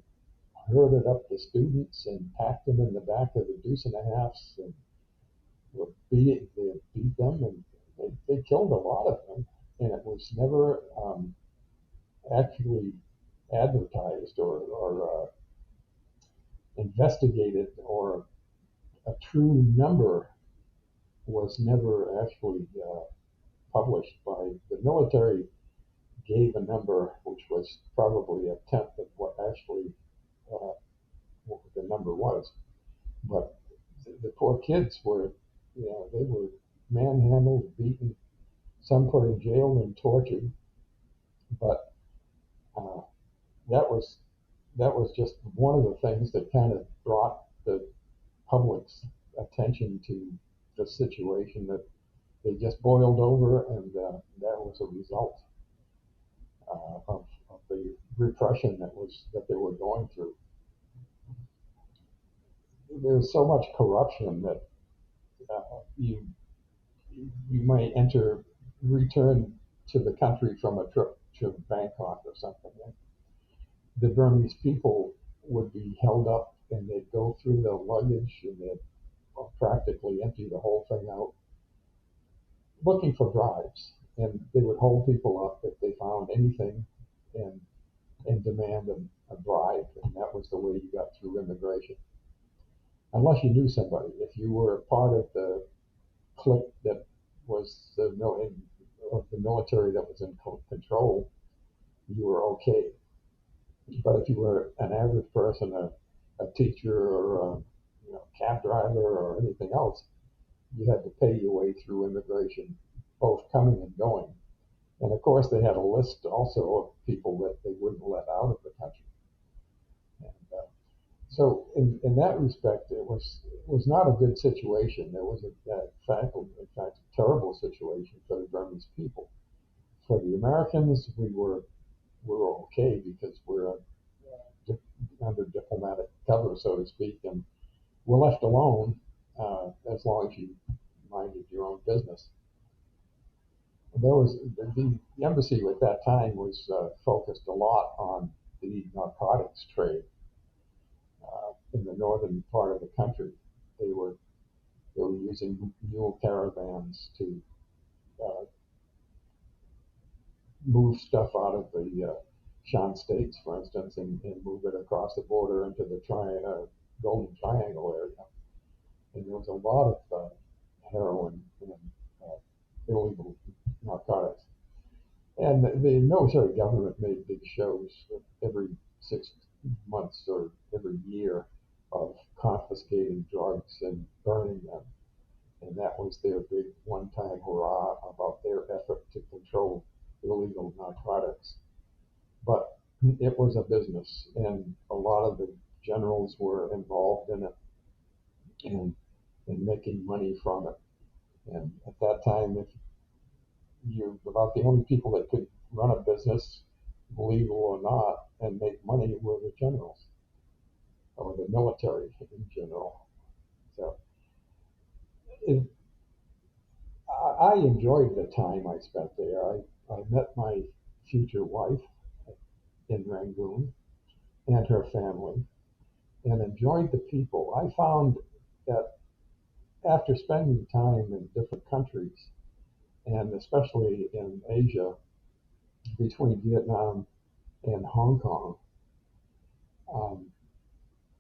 F: herded up the students and packed them in the back of the deuce and a halfs and they beat them and they killed a lot of them, and it was never actually advertised or investigated, or a true number was never actually published. By the military gave a number which was probably a tenth of what actually what the number was. But the poor kids were, they were manhandled, beaten, some put in jail and tortured. But uh, that was just one of the things that kind of brought the public's attention to the situation, that they just boiled over, and that was a result of the repression that they were going through. There was so much corruption that you might return to the country from a trip to Bangkok or something. And the Burmese people would be held up, and they'd go through the luggage, and they'd practically empty the whole thing out, looking for bribes. And they would hold people up if they found anything, and demand a bribe, and that was the way you got through immigration. Unless you knew somebody. If you were part of the clique that was of the military that was in control, you were okay. But if you were an average person, a teacher or a cab driver or anything else, you had to pay your way through immigration, both coming and going. And of course, they had a list also of people that they wouldn't let out of the country. And so, in that respect, it was not a good situation. It was, in fact, a terrible situation for the Burmese people. For the Americans, we were okay, because we're under diplomatic cover, so to speak, and we're left alone as long as you minded your own business. There was the embassy at that time was focused a lot on the narcotics trade in the northern part of the country. They were using mule caravans to move stuff out of the Shan states, for instance, and move it across the border into the Golden Triangle area. And there was a lot of heroin and illegal narcotics. And the military government made big shows every 6 months or every year of confiscating drugs and burning them. And that was their big one-time hurrah about their effort to control illegal narcotics. But it was a business, and a lot of the generals were involved in it and making money from it. And at that time, if you're about the only people that could run a business, legal or not, and make money were the generals, or the military in general. So I enjoyed the time I spent there. I met my future wife in Rangoon and her family, and enjoyed the people. I found that after spending time in different countries, and especially in Asia, between Vietnam and Hong Kong,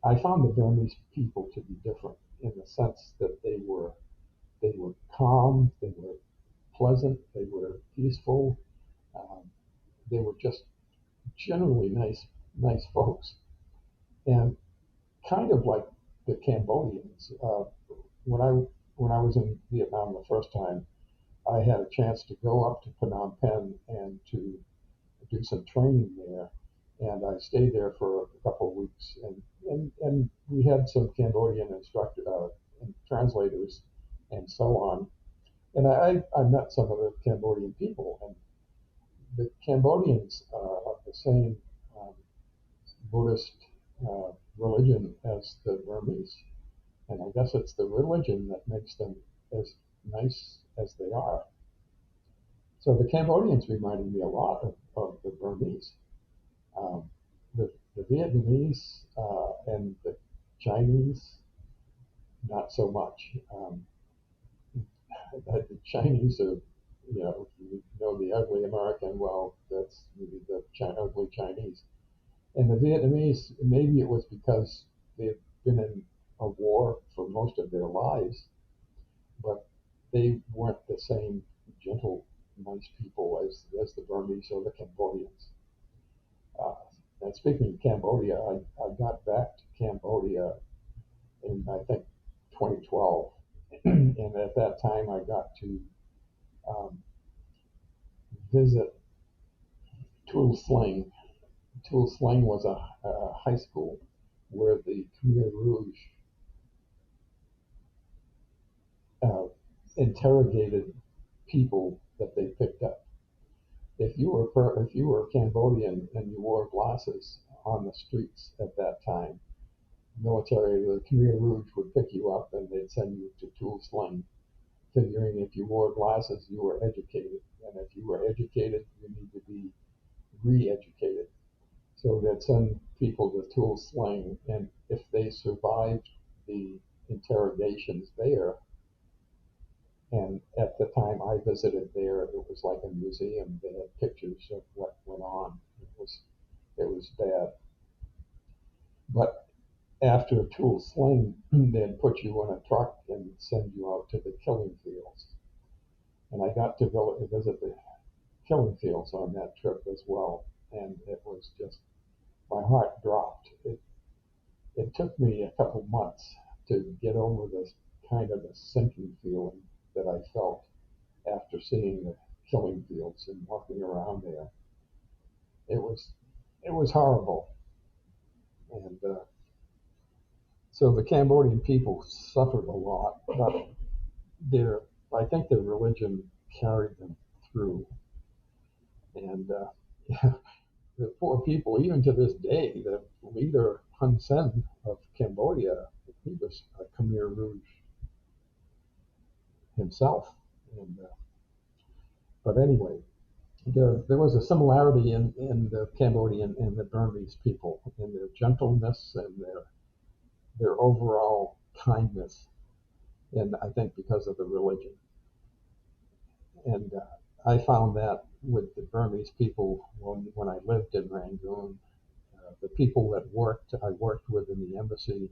F: I found the Burmese people to be different in the sense that they were calm, they were pleasant, they were peaceful, they were just generally nice folks, and kind of like the Cambodians. When I was in Vietnam the first time, I had a chance to go up to Phnom Penh and to do some training there, and I stayed there for a couple of weeks, and we had some Cambodian and translators and so on, and I met some of the Cambodian people, and the Cambodians are of the same Buddhist religion as the Burmese, and I guess it's the religion that makes them as nice as they are. So the Cambodians reminded me a lot of the Burmese. The Vietnamese and the Chinese, not so much. the Chinese are, the ugly American, well, that's the ugly Chinese. And the Vietnamese, maybe it was because they've been in a war for most of their lives, but they weren't the same gentle, nice people as the Burmese or the Cambodians. And speaking of Cambodia, I got back to Cambodia in, I think, 2012. And at that time, I got to visit Tuol Sleng. Tuol Sleng was a high school where the Khmer Rouge interrogated people that they picked up. If you were Cambodian and you wore glasses on the streets at that time, the Khmer Rouge would pick you up and they'd send you to Tuol Sleng, figuring if you wore glasses, you were educated. And if you were educated, you need to be re-educated. So they'd send people to Tuol Sleng, and if they survived the interrogations there, and at the time I visited there, it was like a museum. They had pictures of what went on. It was bad. But after Tuol Sleng, they'd put you in a truck and send you out to the killing fields. And I got to visit the killing fields on that trip as well. And it was just, my heart dropped. It took me a couple months to get over this kind of a sinking feeling that I felt after seeing the killing fields and walking around there. It was horrible. And so the Cambodian people suffered a lot, but I think their religion carried them through. And the poor people, even to this day, the leader Hun Sen of Cambodia, he was a Khmer Rouge himself. And, but anyway, there was a similarity in the Cambodian and the Burmese people in their gentleness and their overall kindness, and I think because of the religion. And I found that with the Burmese people when I lived in Rangoon, the people that I worked with in the embassy,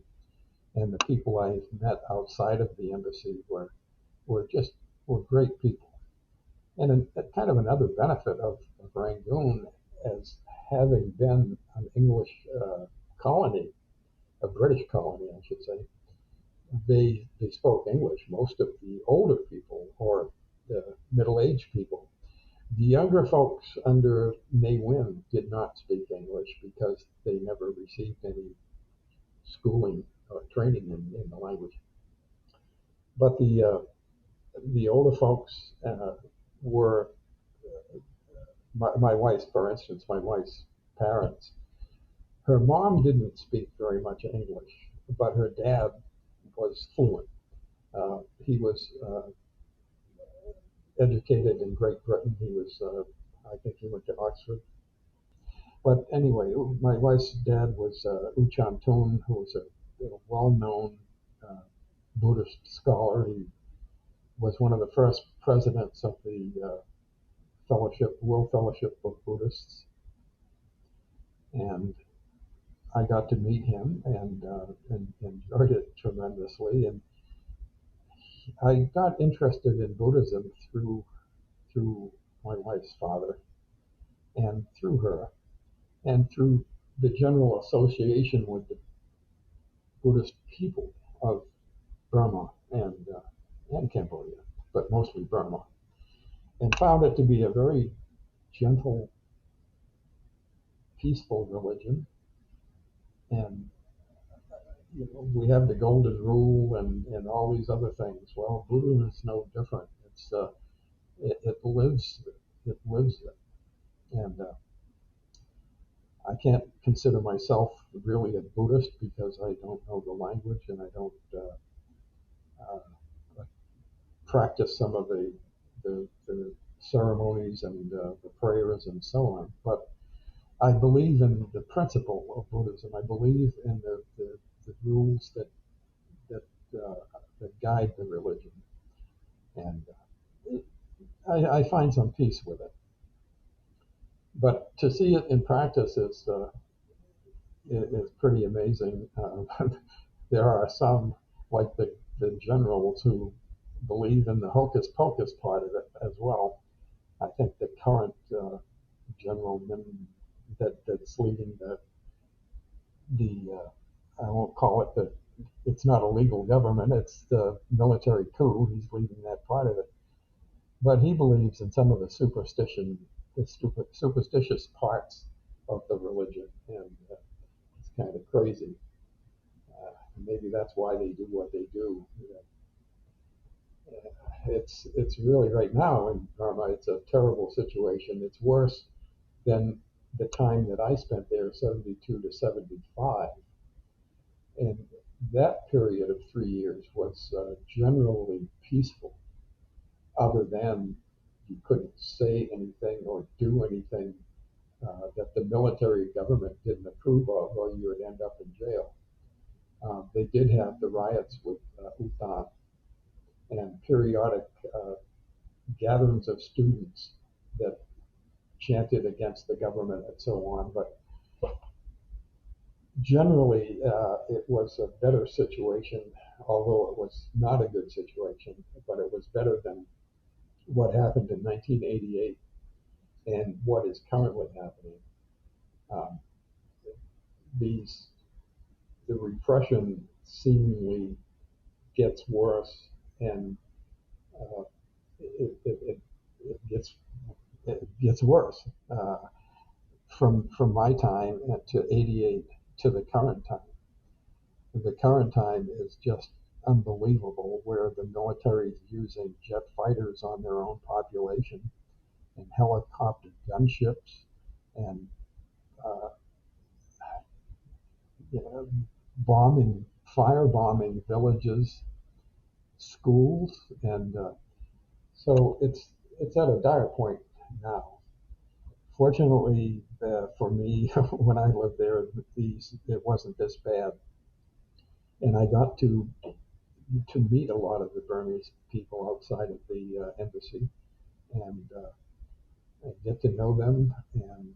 F: and the people I met outside of the embassy were great people. And kind of another benefit of Rangoon, as having been an English colony, a British colony, I should say, they spoke English. Most of the older people or the middle-aged people. The younger folks under Ne Win did not speak English because they never received any schooling or training in the language. But the older folks were, my wife's, for instance, my wife's parents, her mom didn't speak very much English, but her dad was fluent. He was educated in Great Britain. He was, I think he went to Oxford. But anyway, my wife's dad was U Chan Tun, who was a well-known Buddhist scholar. He was one of the first presidents of the World Fellowship of Buddhists. And I got to meet him and enjoyed it tremendously. And I got interested in Buddhism through my wife's father and through her and through the general association with the Buddhist people of Burma and Cambodia, but mostly Burma, and found it to be a very gentle, peaceful religion. And we have the golden rule and all these other things. Well, Buddhism is no different. It's it lives it. And I can't consider myself really a Buddhist because I don't know the language and I don't practice some of the ceremonies and the prayers and so on. But I believe in the principle of Buddhism. I believe in the rules that guide the religion. And I find some peace with it. But to see it in practice is pretty amazing. There are some, like the generals, who believe in the hocus pocus part of it as well. I think the current general that's leading the I won't call it it's not a legal government, it's the military coup. He's leading that part of it. But he believes in some of the superstitious parts of the religion, and it's kind of crazy. Maybe that's why they do what they do. It's really, right now in Burma, it's a terrible situation. It's worse than the time that I spent there, 72 to 75. And that period of 3 years was generally peaceful, other than you couldn't say anything or do anything that the military government didn't approve of, or you would end up in jail. They did have the riots with Utan and periodic gatherings of students that chanted against the government and so on. But generally, it was a better situation, although it was not a good situation, but it was better than what happened in 1988 and what is currently happening. The repression seemingly gets worse, and it gets worse from my time to 88 to the current time. The current time is just unbelievable, where the military is using jet fighters on their own population and helicopter gunships and firebombing villages, schools, and so it's at a dire point now. Fortunately for me, when I lived there, it wasn't this bad, and I got to meet a lot of the Burmese people outside of the embassy, and get to know them, and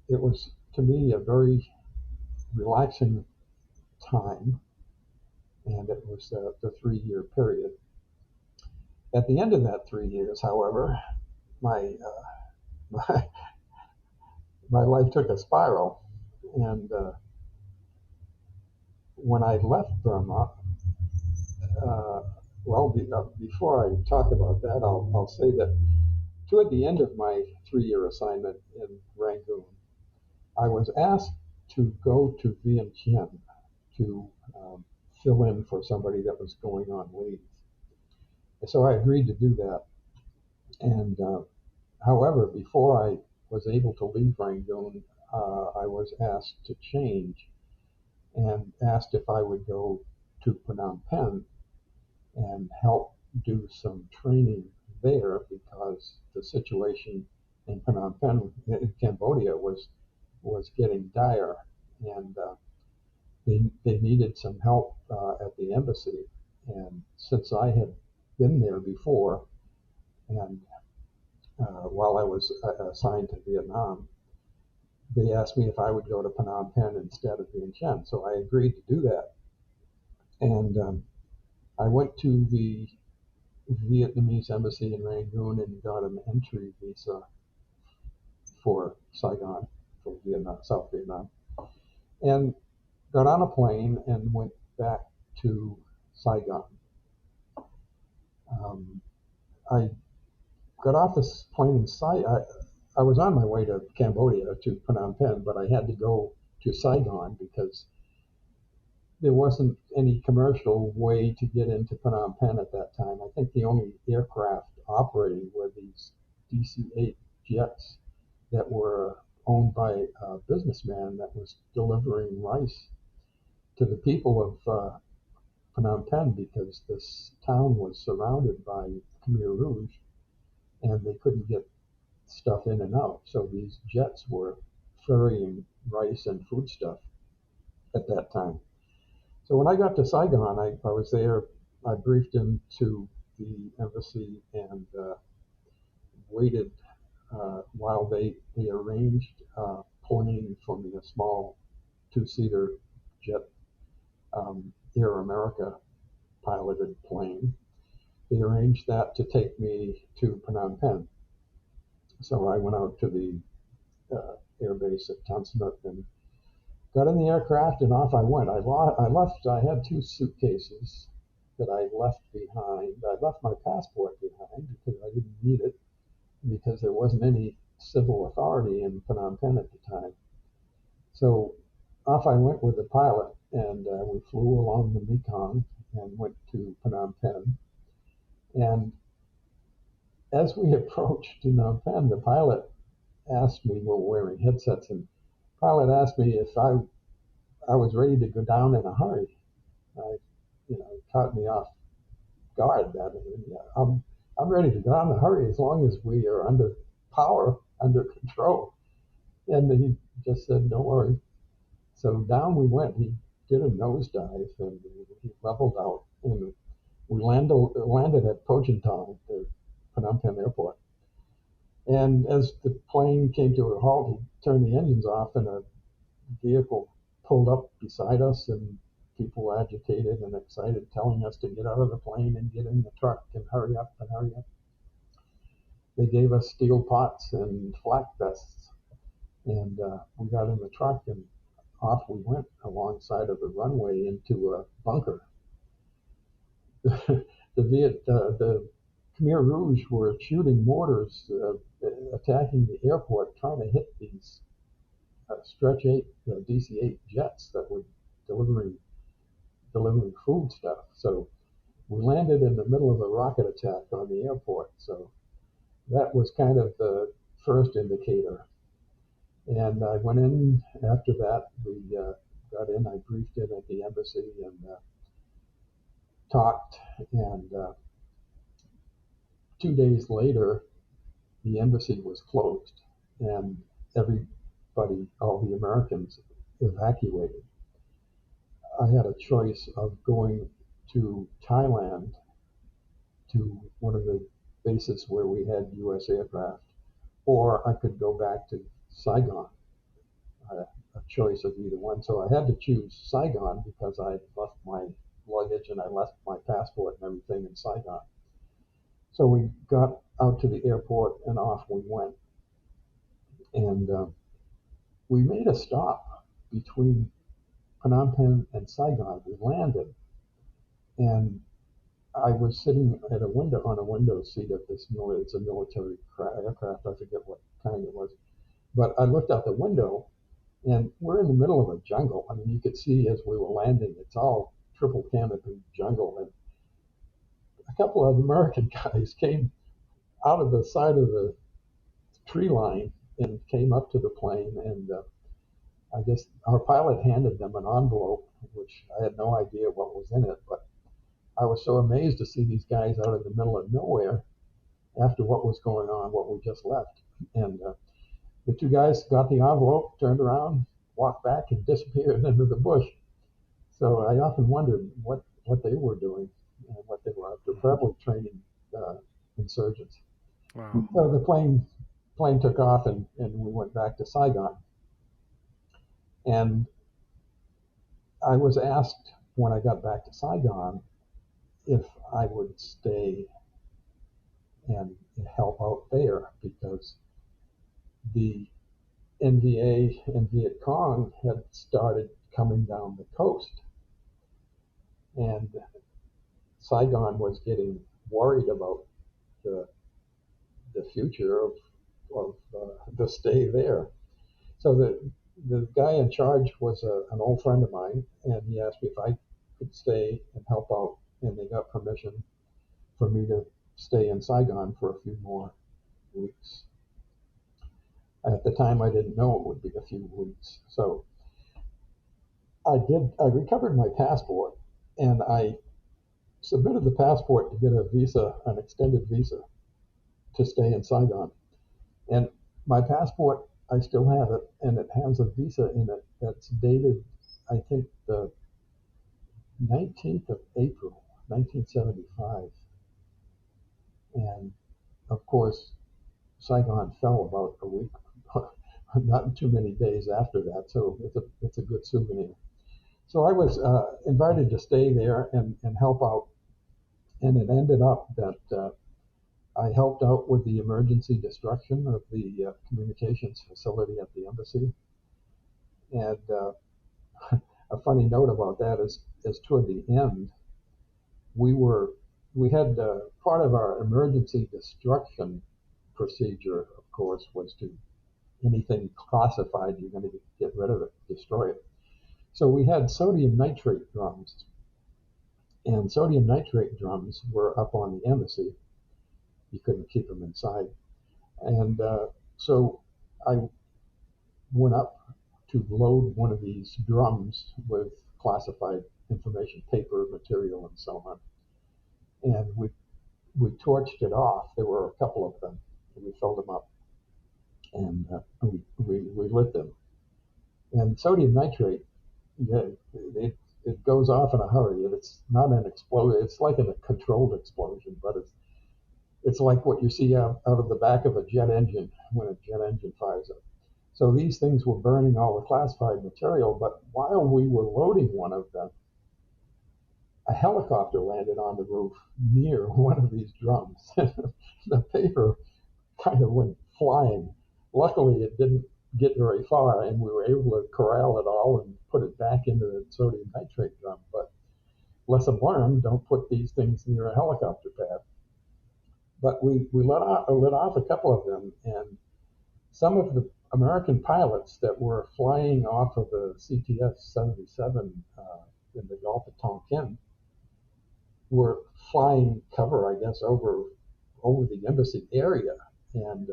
F: it was, to me, a very relaxing time, and it was the 3-year period. At the end of that 3 years, however, my life took a spiral, and when I left Burma, before I talk about that, I'll say that toward the end of my 3-year assignment in Rangoon, I was asked to go to Vietcong to fill in for somebody that was going on leave. So I agreed to do that. And however, before I was able to leave Rangoon, I was asked to change and asked if I would go to Phnom Penh and help do some training there, because the situation in Phnom Penh, in Cambodia, was getting dire, and they needed some help at the embassy. And since I had been there before, and while I was assigned to Vietnam, they asked me if I would go to Phnom Penh instead of Vientiane. So I agreed to do that. And I went to the Vietnamese embassy in Rangoon and got an entry visa for Saigon, for Vietnam, South Vietnam, and got on a plane and went back to Saigon. I got off this plane in Saigon. I was on my way to Cambodia, to Phnom Penh, but I had to go to Saigon because there wasn't any commercial way to get into Phnom Penh at that time. I think the only aircraft operating were these DC-8 jets that were owned by a businessman that was delivering rice to the people of Phnom Penh, because this town was surrounded by Khmer Rouge and they couldn't get stuff in and out. So these jets were ferrying rice and food stuff at that time. So when I got to Saigon, I was there. I briefed him to the embassy and waited while they arranged a plane for me, a small two-seater jet, Air America piloted plane. They arranged that to take me to Phnom Penh. So I went out to the air base at Tan Son Nhut and got in the aircraft, and off I went. I had 2 suitcases that I left behind. I left my passport behind because I didn't need it, because there wasn't any civil authority in Phnom Penh at the time. So off I went with the pilot, and we flew along the Mekong and went to Phnom Penh. And as we approached Phnom Penh, the pilot asked me, we were wearing headsets, and the pilot asked me if I was ready to go down in a hurry. It caught me off guard. I'm ready to go down in a hurry as long as we are under power, under control. And he just said, "Don't worry." So down we went. He did a nosedive and he leveled out. And we landed at Pojantong, the Phnom Penh airport. And as the plane came to a halt, he turned the engines off, and a vehicle pulled up beside us, and people were agitated and excited, telling us to get out of the plane and get in the truck and hurry up and hurry up. They gave us steel pots and flak vests, and we got in the truck, and off we went alongside of the runway into a bunker. The Khmer Rouge were shooting mortars, attacking the airport, trying to hit these Stretch 8, DC-8 jets that were delivering food stuff. So we landed in the middle of a rocket attack on the airport. So that was kind of the first indicator. And I went in after that. We got in. I briefed in at the embassy and talked. And 2 days later, the embassy was closed, and everybody, all the Americans, evacuated. I had a choice of going to Thailand, to one of the bases where we had U.S. aircraft, or I could go back to Saigon. I had a choice of either one. So I had to choose Saigon because I left my luggage and I left my passport and everything in Saigon. So we got out to the airport and off we went. And we made a stop between Phnom Penh and Saigon. We landed, and I was sitting at a window on a window seat of this it's a military aircraft. I forget what kind it was, but I looked out the window, and we're in the middle of a jungle. I mean, you could see as we were landing, it's all triple canopy jungle, and a couple of American guys came out of the side of the tree line and came up to the plane, and I guess our pilot handed them an envelope, which I had no idea what was in it, but I was so amazed to see these guys out in the middle of nowhere after what was going on, what we just left. And the 2 guys got the envelope, turned around, walked back, and disappeared into the bush. So I often wondered what they were doing and what they were up to, probably training insurgents.
E: Wow.
F: So the plane took off, and we went back to Saigon. And I was asked when I got back to Saigon if I would stay and help out there, because the NVA and Vietcong had started coming down the coast, and Saigon was getting worried about the future of the stay there. So the guy in charge was an old friend of mine, and he asked me if I could stay and help out, and they got permission for me to stay in Saigon for a few more weeks. At the time, I didn't know it would be a few weeks. So I recovered my passport, and I submitted the passport to get a visa, an extended visa, to stay in Saigon. And my passport, I still have it, and it has a visa in it that's dated, I think, the 19th of April, 1975. And of course, Saigon fell about a week, not too many days after that, so it's a good souvenir. So I was invited to stay there and help out, and it ended up that I helped out with the emergency destruction of the communications facility at the embassy. And a funny note about that is toward the end, we had part of our emergency destruction procedure, of course, was to anything classified, you're going to get rid of it, destroy it. So we had sodium nitrate drums, and sodium nitrate drums were up on the embassy. You couldn't keep them inside. And so I went up to load one of these drums with classified information, paper, material, and so on. And we torched it off. There were a couple of them, and we filled them up, and we lit them. And sodium nitrate, yeah, it goes off in a hurry. It's not an explosion. It's like a controlled explosion, but it's like what you see out of the back of a jet engine when a jet engine fires up. So these things were burning all the classified material, but while we were loading one of them, a helicopter landed on the roof near one of these drums. The paper kind of went flying. Luckily, it didn't get very far, and we were able to corral it all and put it back into the sodium nitrate drum. But lesson learned, don't put these things near a helicopter pad. But we lit off a couple of them, and some of the American pilots that were flying off of the CTS-77 in the Gulf of Tonkin were flying cover, I guess, over the embassy area, and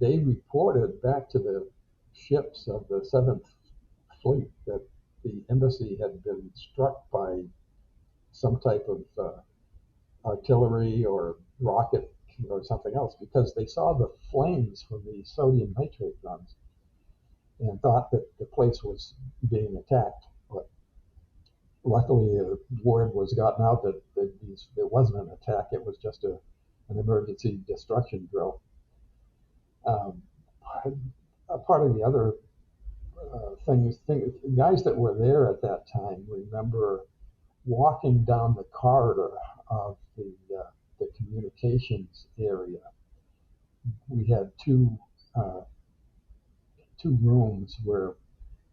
F: they reported back to the ships of the 7th Fleet that the embassy had been struck by some type of artillery or rocket or something else, because they saw the flames from the sodium nitrate drums and thought that the place was being attacked. But luckily, word was gotten out that it wasn't an attack, it was just an emergency destruction drill. Part of the other guys that were there at that time remember walking down the corridor of the communications area. We had two rooms where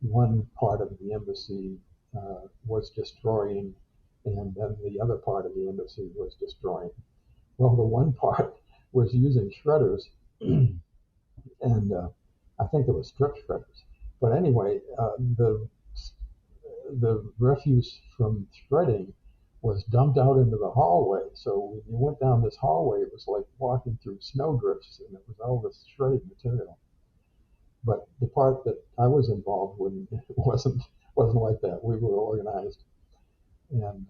F: one part of the embassy was destroying, and then the other part of the embassy was destroying. Well, the one part was using shredders, and I think it was strip shredders. But anyway, the refuse from shredding was dumped out into the hallway. So when you went down this hallway, it was like walking through snowdrifts, and it was all this shredded material. But the part that I was involved with wasn't like that. We were organized, and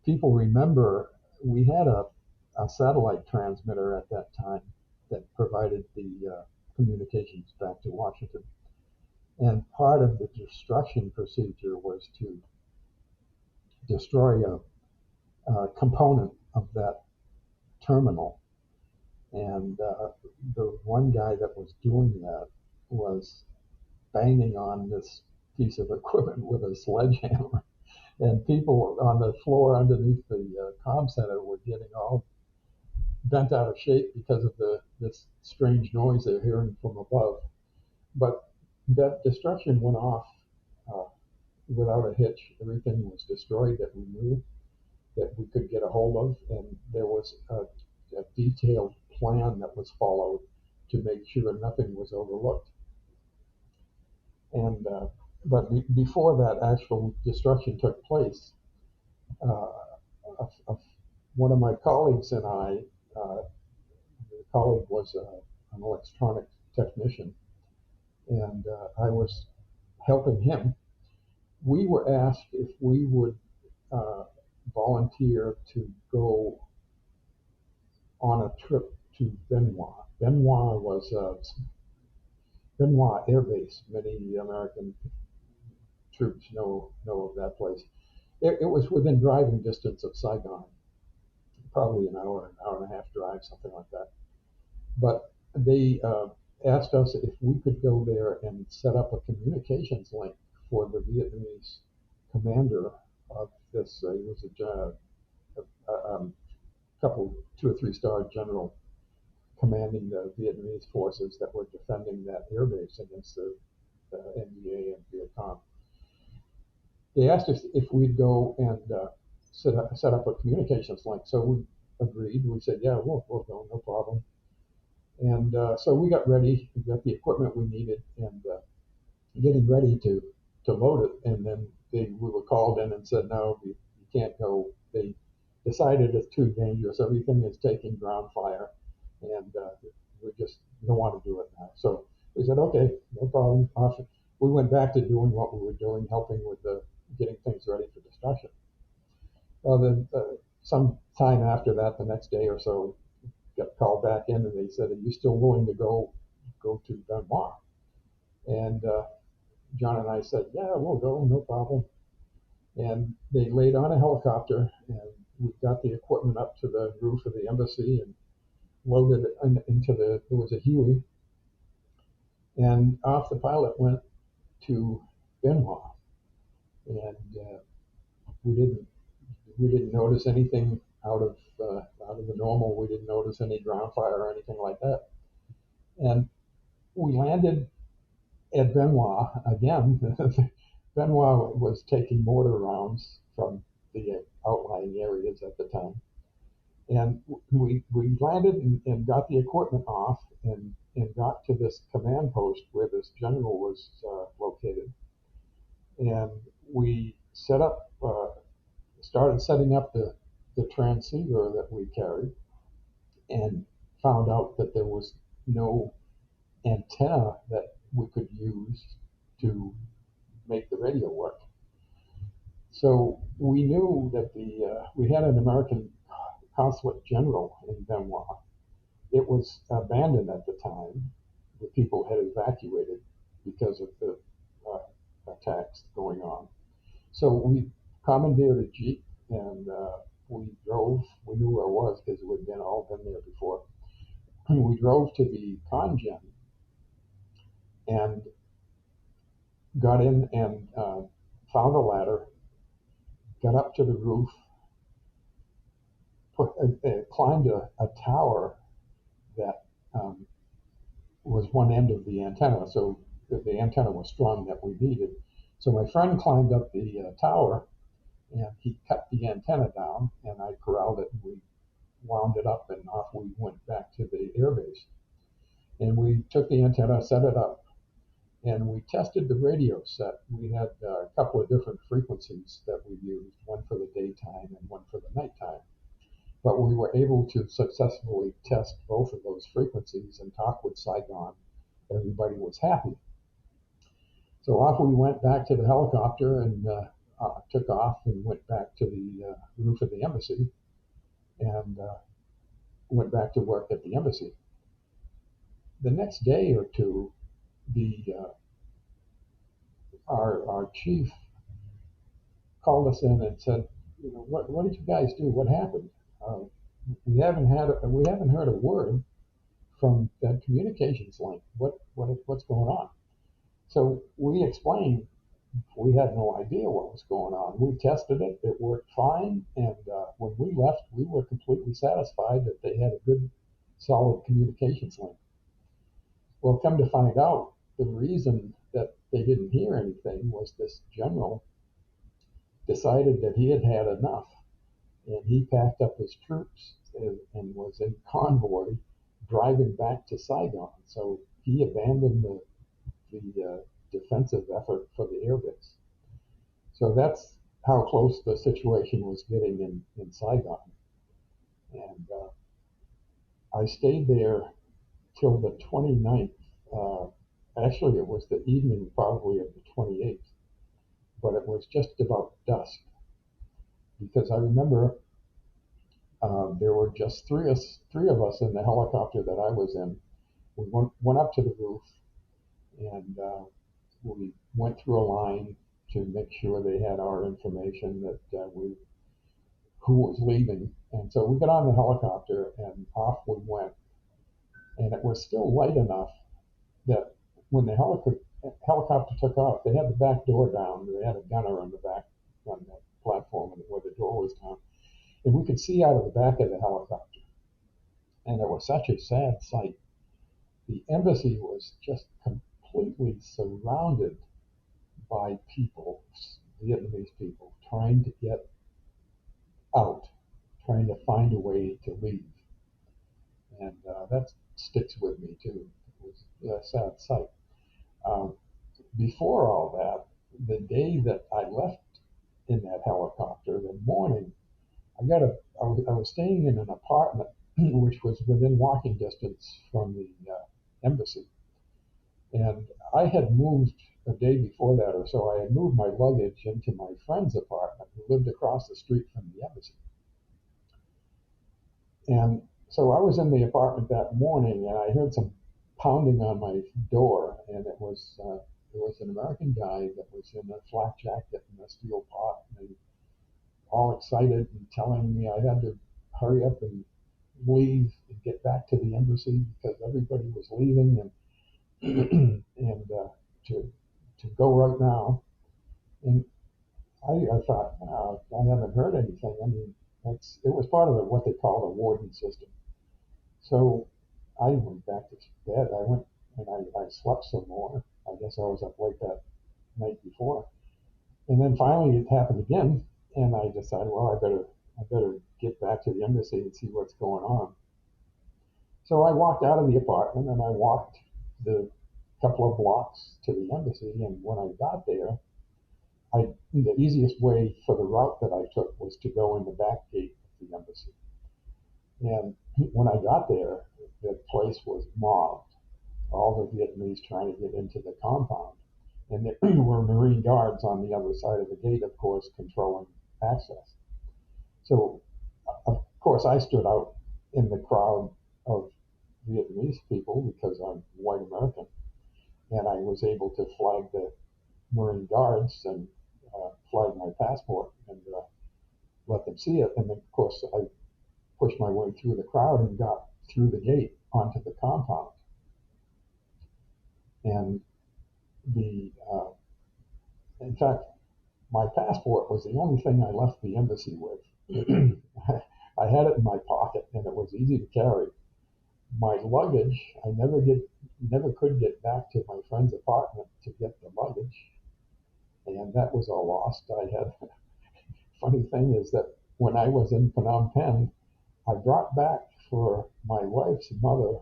F: people remember we had a satellite transmitter at that time that provided the communications back to Washington. And part of the destruction procedure was to destroy a component of that terminal. And the one guy that was doing that was banging on this piece of equipment with a sledgehammer. And people on the floor underneath the comm center were getting all bent out of shape because of this strange noise they're hearing from above. But that destruction went off without a hitch. Everything was destroyed that we knew that we could get a hold of, and there was a detailed plan that was followed to make sure nothing was overlooked. And but before that actual destruction took place, one of my colleagues and I, the colleague was an electronic technician, and I was helping him. We were asked if we would volunteer to go on a trip to Benoit. Benoit was Benoit Air Base. Many American troops know of that place. It was within driving distance of Saigon, probably an hour and a half drive, something like that. But they asked us if we could go there and set up a communications link for the Vietnamese commander of this. He was a couple, 2 or 3 star general commanding the Vietnamese forces that were defending that air base against the NDA and Vietcong. They asked us if we'd go and set up a communications link. So we agreed. We said, yeah, we'll go, no problem. And so we got ready, we got the equipment we needed, and getting ready to load it. And then we were called in and said, no, you can't go. They decided it's too dangerous. Everything is taking ground fire, and we just don't want to do it now. So we said, okay, no problem. We went back to doing what we were doing, helping with getting things ready for destruction. Well, then some time after that, the next day or so, got called back in, and they said, are you still willing to go to Burma? And John and I said, yeah, we'll go, no problem. And they laid on a helicopter, and we got the equipment up to the roof of the embassy and loaded it into it was a Huey. And off the pilot went to Burma. And we didn't notice anything out of the normal. We didn't notice any ground fire or anything like that. And we landed at Benoit again. Benoit was taking mortar rounds from the outlying areas at the time. And we landed and got the equipment off and got to this command post where this general was located. And we started setting up the transceiver that we carried, and found out that there was no antenna that we could use to make the radio work. So we knew that we had an American consulate general in Benoit. It was abandoned at the time. The people had evacuated because of the attacks going on. So we commandeered a Jeep, and we drove. We knew where it was because we'd all been there before. And we drove to the Congen and got in and found a ladder, got up to the roof, climbed a tower that was one end of the antenna. So the antenna was strung that we needed. So my friend climbed up the tower, and he cut the antenna down, and I corralled it, and we wound it up, and off we went back to the airbase. And we took the antenna, set it up, and we tested the radio set. We had a couple of different frequencies that we used, one for the daytime and one for the nighttime. But we were able to successfully test both of those frequencies and talk with Saigon. Everybody was happy. So off we went back to the helicopter and took off and went back to the roof of the embassy and went back to work at the embassy. The next day or two, our chief called us in and said, what did you guys do? What happened? We haven't heard a word from that communications link. What's going on? So we explained we had no idea what was going on. We tested it; it worked fine, and when we left, we were completely satisfied that they had a good, solid communications link. Well, come to find out, the reason that they didn't hear anything was this general decided that he had had enough, and he packed up his troops and was in convoy driving back to Saigon. So he abandoned the defensive effort for the airbase. So that's how close the situation was getting in Saigon. And I stayed there till the 29th. Actually, it was the evening probably of the 28th, but it was just about dusk, because I remember there were just three of us in the helicopter that I was in. We went up to the roof, and we went through a line to make sure they had our information, that we who was leaving. And so we got on the helicopter and off we went. And it was still light enough that when the helicopter took off, they had the back door down. They had a gunner on the back, on the platform where the door was down. And we could see out of the back of the helicopter. And it was such a sad sight. The embassy was just completely surrounded by people, Vietnamese people, trying to get out, trying to find a way to leave. And that sticks with me too. It was a sad sight. Before all that, the day that I left in that helicopter, the morning, I was staying in an apartment which was within walking distance from the embassy. And I had moved a day before that or so, I had moved my luggage into my friend's apartment who lived across the street from the embassy. And so I was in the apartment that morning and I heard some pounding on my door, and it was an American guy that was in a flak jacket and a steel pot, and all excited and telling me I had to hurry up and leave and get back to the embassy because everybody was leaving, and to go right now. And I thought, I haven't heard anything. I mean, it was part of what they call the warden system. So I went back to bed. I went and I slept some more. I guess I was up late that night before. And then finally it happened again, and I decided, well, I better get back to the embassy and see what's going on. So I walked out of the apartment and I walked the couple of blocks to the embassy, and when I got there, the easiest way for the route that I took was to go in the back gate of the embassy. And when I got there, the place was mobbed. All the Vietnamese trying to get into the compound. And there were Marine guards on the other side of the gate, of course, controlling access. So, of course, I stood out in the crowd of Vietnamese people because I'm white American. And I was able to flag the Marine guards and flag my passport and let them see it. And then, of course, I pushed my way through the crowd and got through the gate onto the compound. And in fact, my passport was the only thing I left the embassy with. I had it in my pocket and it was easy to carry. My luggage, I never could get back to my friend's apartment to get the luggage. And that was all lost. Funny thing is that when I was in Phnom Penh, I brought back for my wife's mother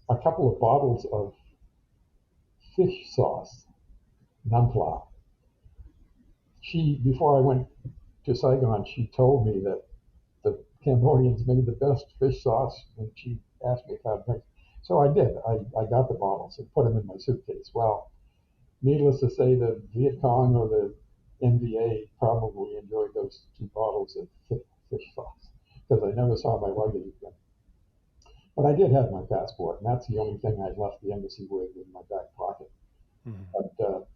F: a couple of bottles of fish sauce, nam pla. Before I went to Saigon, she told me that the Cambodians made the best fish sauce, and she asked me if I'd drink. So I did. I got the bottles and put them in my suitcase. Well, needless to say, the Vietcong or the NVA probably enjoyed those 2 bottles of fish sauce because I never saw my luggage again. But I did have my passport, and that's the only thing I left the embassy with in my back pocket. Mm-hmm. But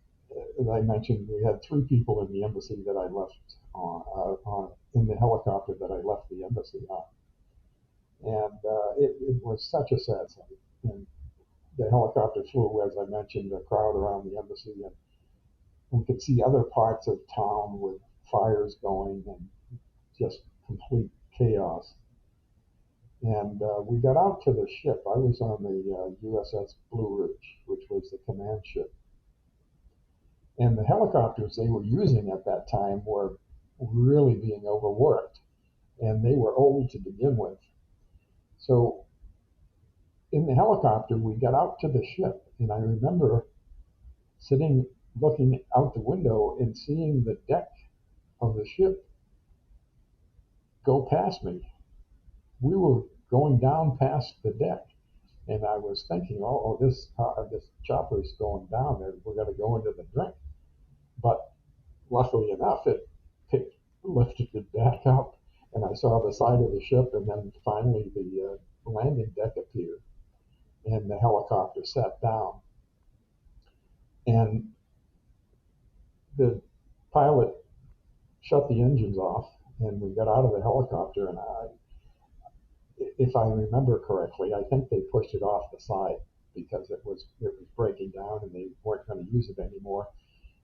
F: as I mentioned, we had 3 people in the embassy that I left in the helicopter that I left the embassy on. And it was such a sad sight. And the helicopter flew, as I mentioned, a crowd around the embassy, and we could see other parts of town with fires going and just complete chaos. And we got out to the ship. I was on the USS Blue Ridge, which was the command ship. And the helicopters they were using at that time were really being overworked, and they were old to begin with. So in the helicopter, we got out to the ship, and I remember sitting, looking out the window and seeing the deck of the ship go past me. We were going down past the deck, and I was thinking, this chopper's going down, and we're going to go into the drink. But luckily enough, it lifted it back up, and I saw the side of the ship, and then finally the landing deck appeared, and the helicopter sat down. And the pilot shut the engines off, and we got out of the helicopter, and if I remember correctly, I think they pushed it off the side because it was breaking down and they weren't going to use it anymore.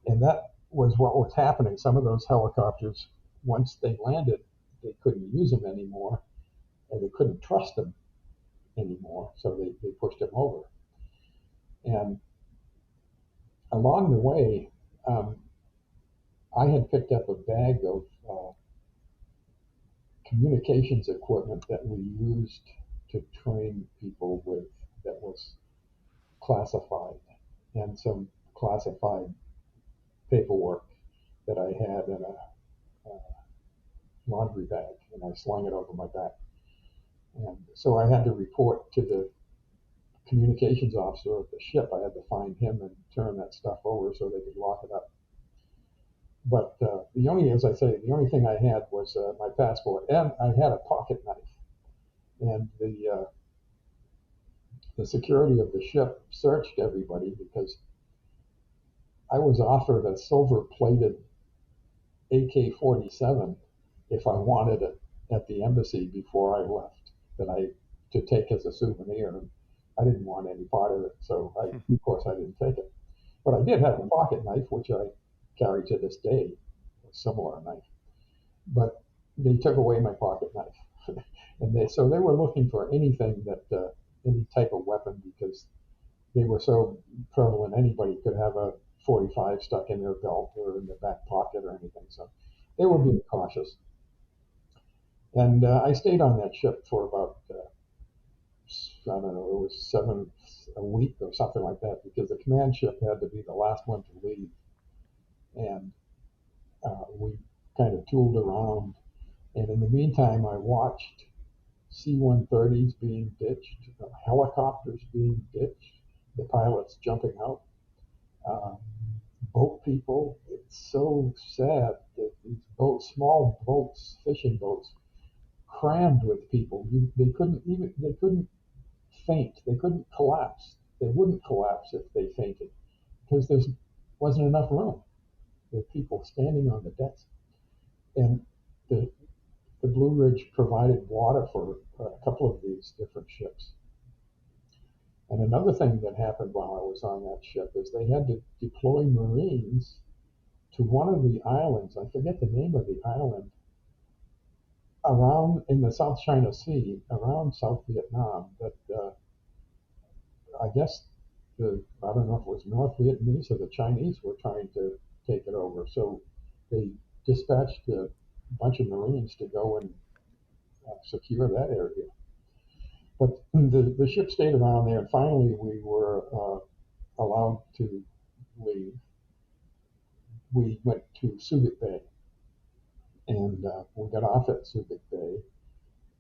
F: And that was what was happening. Some of those helicopters, once they landed, they couldn't use them anymore, and they couldn't trust them anymore, so they pushed them over. And along the way, I had picked up a bag of communications equipment that we used to train people with that was classified, and some classified paperwork that I had in a laundry bag, and I slung it over my back. And so I had to report to the communications officer of the ship. I had to find him and turn that stuff over so they could lock it up. But the only thing I had was my passport, and I had a pocket knife. And the security of the ship searched everybody because I was offered a silver-plated AK-47 if I wanted it at the embassy before I left, to take as a souvenir. I didn't want any part of it, so of course I didn't take it. But I did have a pocket knife, which I carry to this day, a similar knife. But they took away my pocket knife, and so they were looking for anything that any type of weapon, because they were so prevalent. Anybody could have a 45 stuck in their belt or in their back pocket or anything. So they were being cautious. And I stayed on that ship for about, I don't know, it was a week or something like that, because the command ship had to be the last one to leave. And we kind of tooled around. And in the meantime, I watched C-130s being ditched, helicopters being ditched, the pilots jumping out, boat people. It's so sad that these small boats, fishing boats, crammed with people. They couldn't faint. They couldn't collapse. They wouldn't collapse if they fainted because there wasn't enough room. There were people standing on the decks, and the Blue Ridge provided water for a couple of these different ships. And another thing that happened while I was on that ship is they had to deploy Marines to one of the islands. I forget the name of the island, around in the South China Sea, around South Vietnam, that I guess I don't know if it was North Vietnamese or the Chinese were trying to take it over. So they dispatched a bunch of Marines to go and secure that area. But the ship stayed around there, and finally we were allowed to leave. We went to Subic Bay, and we got off at Subic Bay,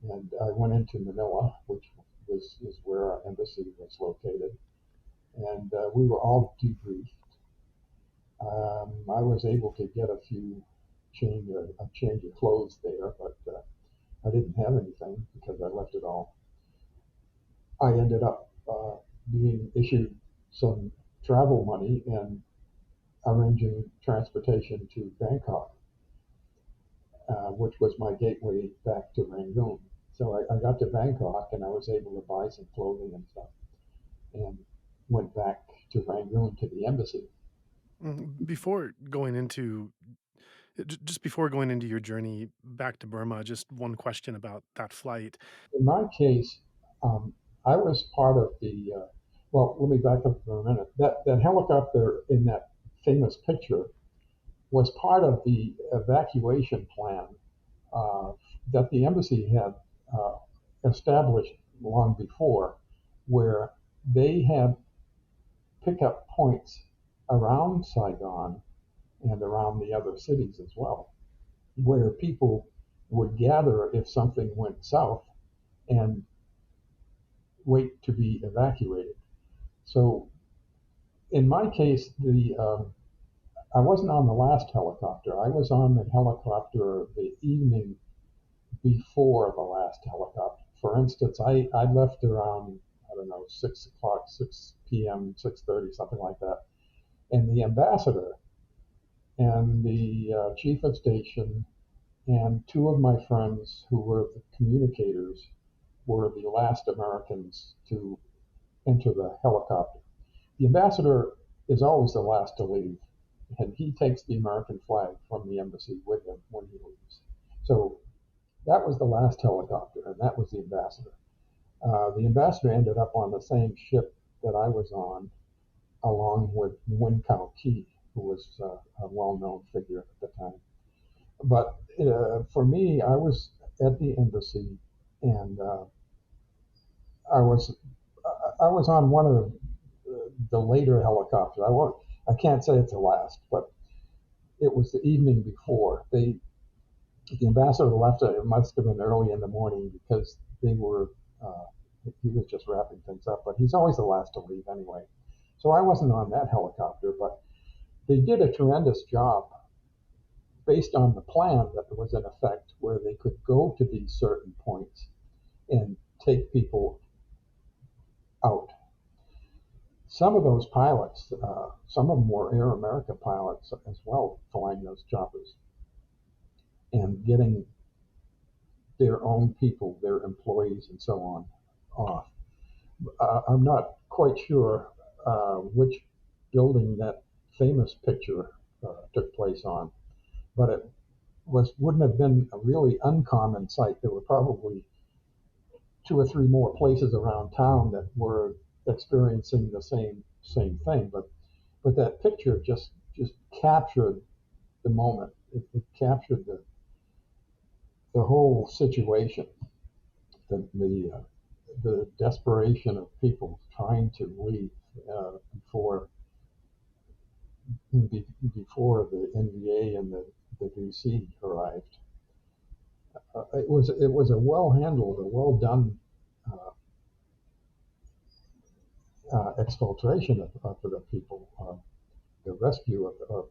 F: and I went into Manila, which is where our embassy was located, and we were all debriefed. I was able to get a change of clothes there, but I didn't have anything because I left it all. I ended up being issued some travel money and arranging transportation to Bangkok, which was my gateway back to Rangoon. So I got to Bangkok and I was able to buy some clothing and stuff, and went back to Rangoon to the embassy.
E: Before going into your journey back to Burma, just one question about that flight.
F: In my case, I was part of well, let me back up for a minute. That helicopter in that famous picture was part of the evacuation plan that the embassy had established long before, where they had pickup points around Saigon and around the other cities as well, where people would gather if something went south and wait to be evacuated. So in my case, I wasn't on the last helicopter. I was on the helicopter the evening before the last helicopter. For instance, I left around, I don't know, 6 o'clock, 6 p.m., 6:30, something like that. And the ambassador and the chief of station and two of my friends who were the communicators were the last Americans to enter the helicopter. The ambassador is always the last to leave, and he takes the American flag from the embassy with him when he leaves. So that was the last helicopter, and that was the ambassador. The ambassador ended up on the same ship that I was on, along with Win-Kao-Ki, who was a well-known figure at the time. But for me, I was at the embassy, and I was on one of the later helicopters. I can't say it's the last, but it was the evening before. The ambassador left. It must have been early in the morning because they were. He was just wrapping things up, but he's always the last to leave anyway. So I wasn't on that helicopter, but they did a tremendous job based on the plan that was in effect, where they could go to these certain points and take people out. Some of those pilots, some of them were Air America pilots as well, flying those choppers and getting their own people, their employees and so on, off. I'm not quite sure which building that famous picture took place on, but it wouldn't have been a really uncommon sight. There were probably 2 or 3 more places around town that were experiencing the same thing, but that picture just captured the moment. It captured the whole situation, the desperation of people trying to leave before the NVA and the VC arrived. It was a well handled, a well done exfiltration of the people, the rescue of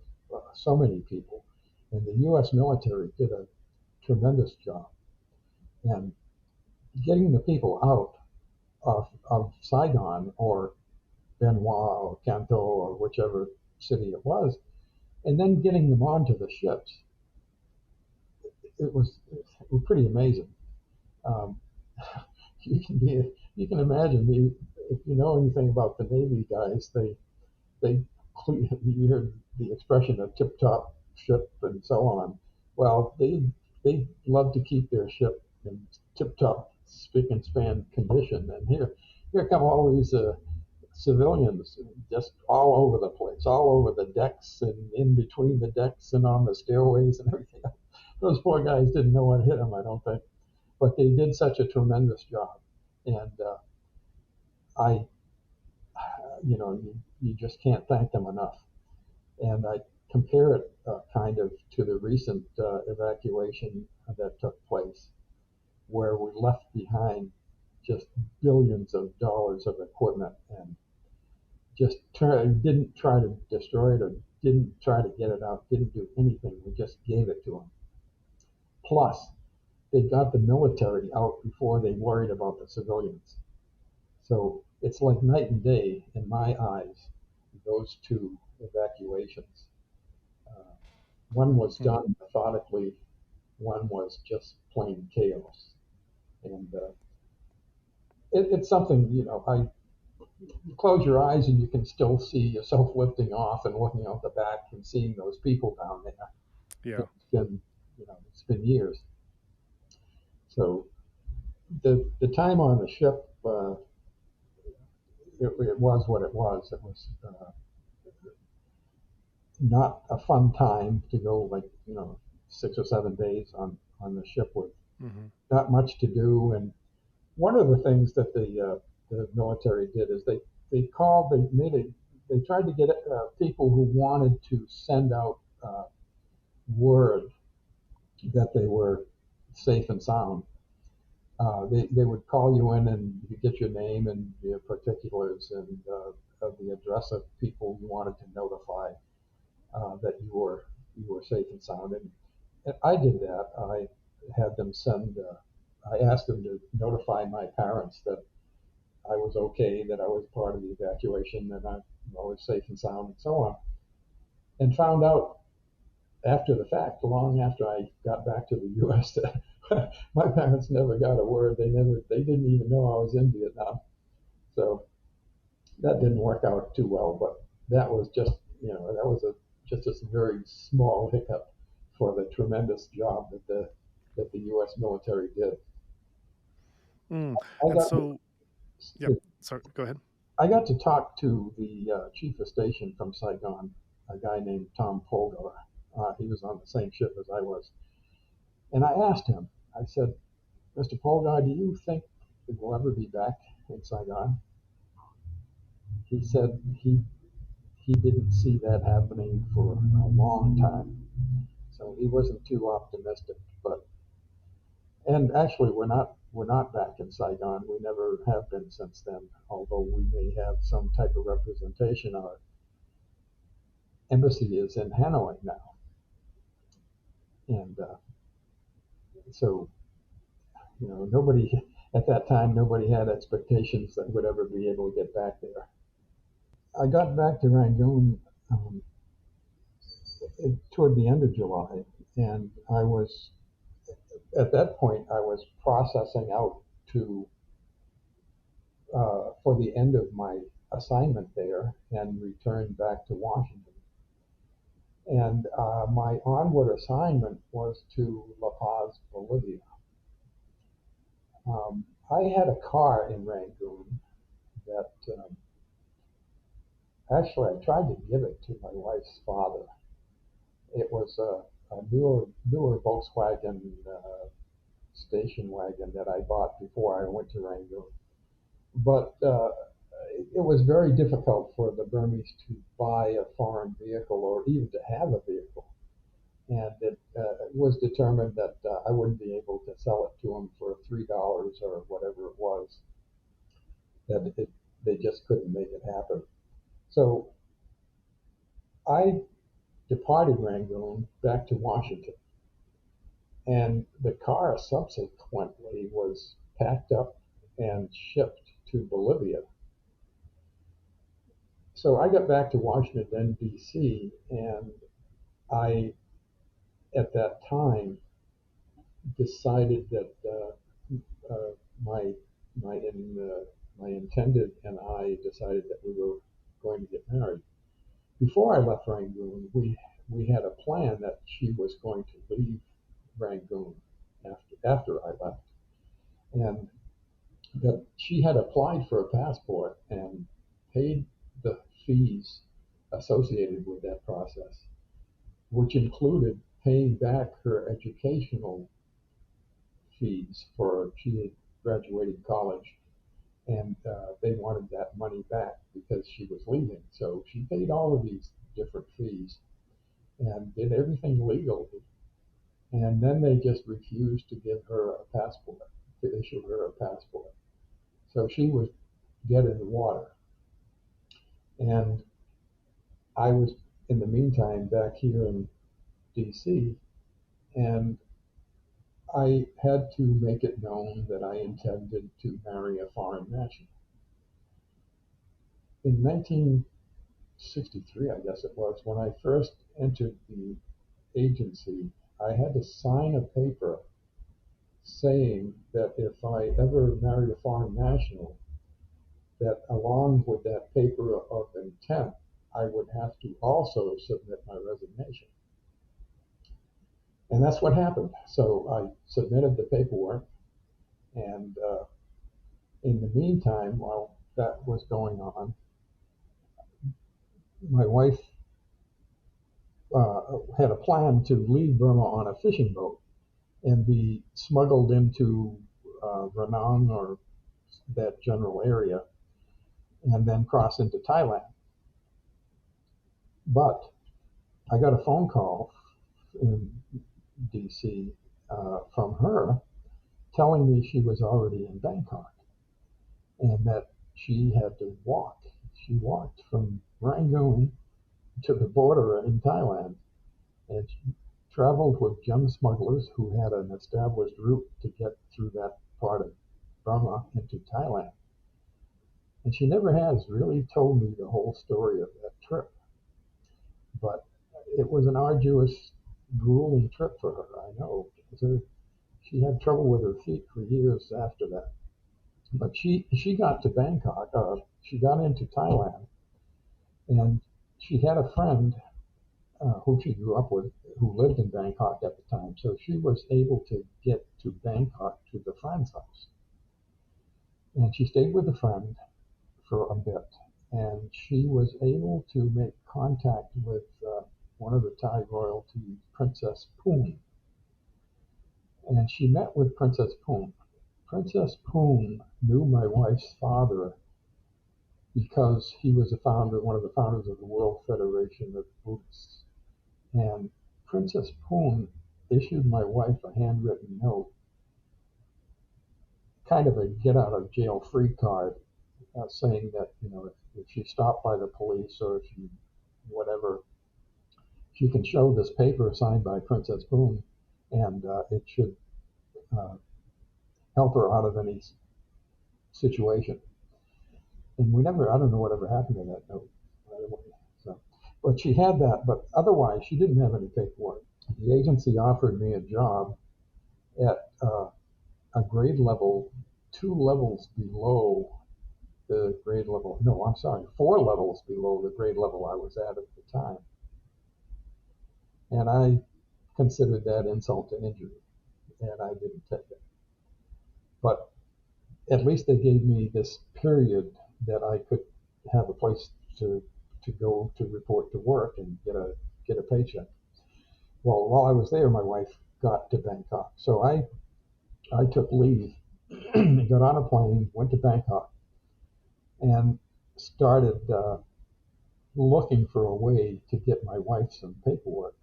F: so many people, and the U.S. military did a tremendous job. And getting the people out of Saigon or Benoit or Canton or whichever city it was, and then getting them onto the ships, it was pretty amazing. You can imagine, if you know anything about the Navy guys, they you hear the expression of tip-top ship and so on. Well, they love to keep their ship in tip-top spick and span condition, and here come all these civilians just all over the place, all over the decks and in between the decks and on the stairways and everything. Those poor guys didn't know what hit them, I don't think, but they did such a tremendous job, and you just can't thank them enough. And I compare it kind of to the recent evacuation that took place, where we left behind just billions of dollars of equipment and just didn't try to destroy it or didn't try to get it out, didn't do anything. We just gave it to them. Plus, they got the military out before they worried about the civilians. So it's like night and day in my eyes, those two evacuations. One was done methodically, one was just plain chaos. And it's something, you close your eyes and you can still see yourself lifting off and looking out the back and seeing those people down there.
E: Yeah.
F: It's been years. So the time on the ship, it was what it was. It was not a fun time to go 6 or 7 days on the ship with not much to do. And one of the things that the military did is they tried to get people who wanted to send out word that they were safe and sound. They would call you in and you get your name and your particulars and of the address of people you wanted to notify that you were safe and sound. And I did that. I had them I asked them to notify my parents that I was okay, that I was part of the evacuation, that I was safe and sound, and so on. And found out after the fact, long after I got back to the U.S., my parents never got a word. They didn't even know I was in Vietnam. So that didn't work out too well. But that was just, that was just a very small hiccup for the tremendous job that the U.S. military did.
E: And
F: got
E: so, yeah, sorry, go ahead.
F: I got to talk to the chief of station from Saigon, a guy named Tom Polgar. He was on the same ship as I was. And I asked him, I said, Mr. Polgar, do you think we'll ever be back in Saigon? He said he didn't see that happening for a long time. So he wasn't too optimistic. And actually, we're not back in Saigon. We never have been since then, although we may have some type of representation. Our embassy is in Hanoi now. And so, at that time, nobody had expectations that would ever be able to get back there. I got back to Rangoon toward the end of July, and at that point, I was processing out for the end of my assignment there and returned back to Washington. And my onward assignment was to La Paz, Bolivia. I had a car in Rangoon that actually I tried to give it to my wife's father. It was a newer Volkswagen station wagon that I bought before I went to Rangoon. But it was very difficult for the Burmese to buy a foreign vehicle or even to have a vehicle. And it was determined that I wouldn't be able to sell it to them for $3 or whatever it was. They just couldn't make it happen. So I departed Rangoon back to Washington. And the car subsequently was packed up and shipped to Bolivia. So I got back to Washington, D.C., and I, at that time, decided that my intended and I decided that we were going to get married. Before I left Rangoon, we had a plan that she was going to leave Rangoon after I left, and that she had applied for a passport and paid the fees associated with that process, which included paying back her educational fees for she had graduated college, and they wanted that money back because she was leaving. So she paid all of these different fees and did everything legally. And then they just refused to give her a passport, to issue her a passport. So she was dead in the water. And I was, in the meantime, back here in D.C., and I had to make it known that I intended to marry a foreign national. In 1963, I guess it was, when I first entered the agency, I had to sign a paper saying that if I ever married a foreign national, that along with that paper of intent, I would have to also submit my resignation. And that's what happened. So I submitted the paperwork, and in the meantime, while that was going on, my wife had a plan to leave Burma on a fishing boat and be smuggled into Ranong or that general area, and then cross into Thailand. But I got a phone call in D.C. From her telling me she was already in Bangkok and that she had to walk. She walked from Rangoon to the border in Thailand, and she traveled with young smugglers who had an established route to get through that part of Burma into Thailand. And she never has really told me the whole story of that trip. But it was an arduous grueling trip for her, I know. She had trouble with her feet for years after that. But she got to Bangkok, she got into Thailand, and she had a friend who she grew up with who lived in Bangkok at the time. So she was able to get to Bangkok to the friend's house. And she stayed with the friend for a bit. And she was able to make contact with one of the Thai royalty, Princess Poon. And she met with Princess Poon. Princess Poon knew my wife's father because he was one of the founders of the World Federation of Buddhists. And Princess Poon issued my wife a handwritten note, kind of a get out of jail free card, saying that, if she stopped by the police or if she, whatever, she can show this paper signed by Princess Poon, and it should help her out of any situation. And I don't know whatever happened to that note, by the way. So, but she had that, but otherwise she didn't have any paperwork. The agency offered me a job at a grade level 2 levels below the grade level, 4 levels below the grade level I was at the time. And I considered that insult to injury, and I didn't take it. But at least they gave me this period that I could have a place to go to report to work and get a paycheck. Well, while I was there, my wife got to Bangkok. So I took leave, got on a plane, went to Bangkok, and started looking for a way to get my wife some paperwork.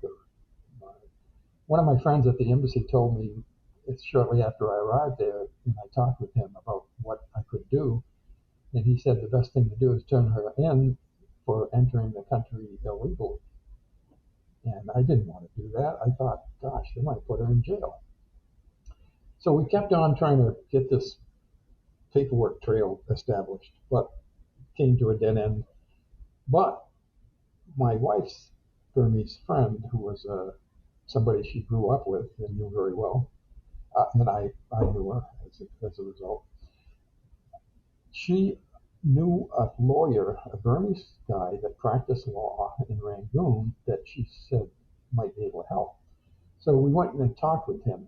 F: One of my friends at the embassy told me, it's shortly after I arrived there, and I talked with him about what I could do, and he said the best thing to do is turn her in for entering the country illegally. And I didn't want to do that. I thought, gosh, they might put her in jail. So we kept on trying to get this paperwork trail established, but came to a dead end. But my wife's Burmese friend, who was somebody she grew up with and knew very well, and I knew her as a result, she knew a lawyer, a Burmese guy that practiced law in Rangoon that she said might be able to help. So we went and talked with him.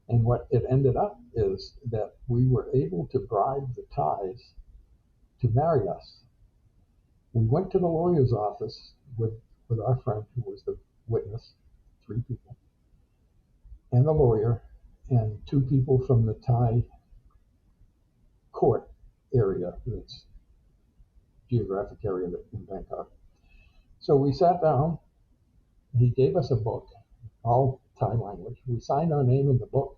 F: And what it ended up is that we were able to bribe the Thais to marry us. We went to the lawyer's office with our friend who was the witness, 3 people, and the lawyer, and 2 people from the Thai court area, its geographic area in Bangkok. So we sat down, he gave us a book, all Thai language. We signed our name in the book.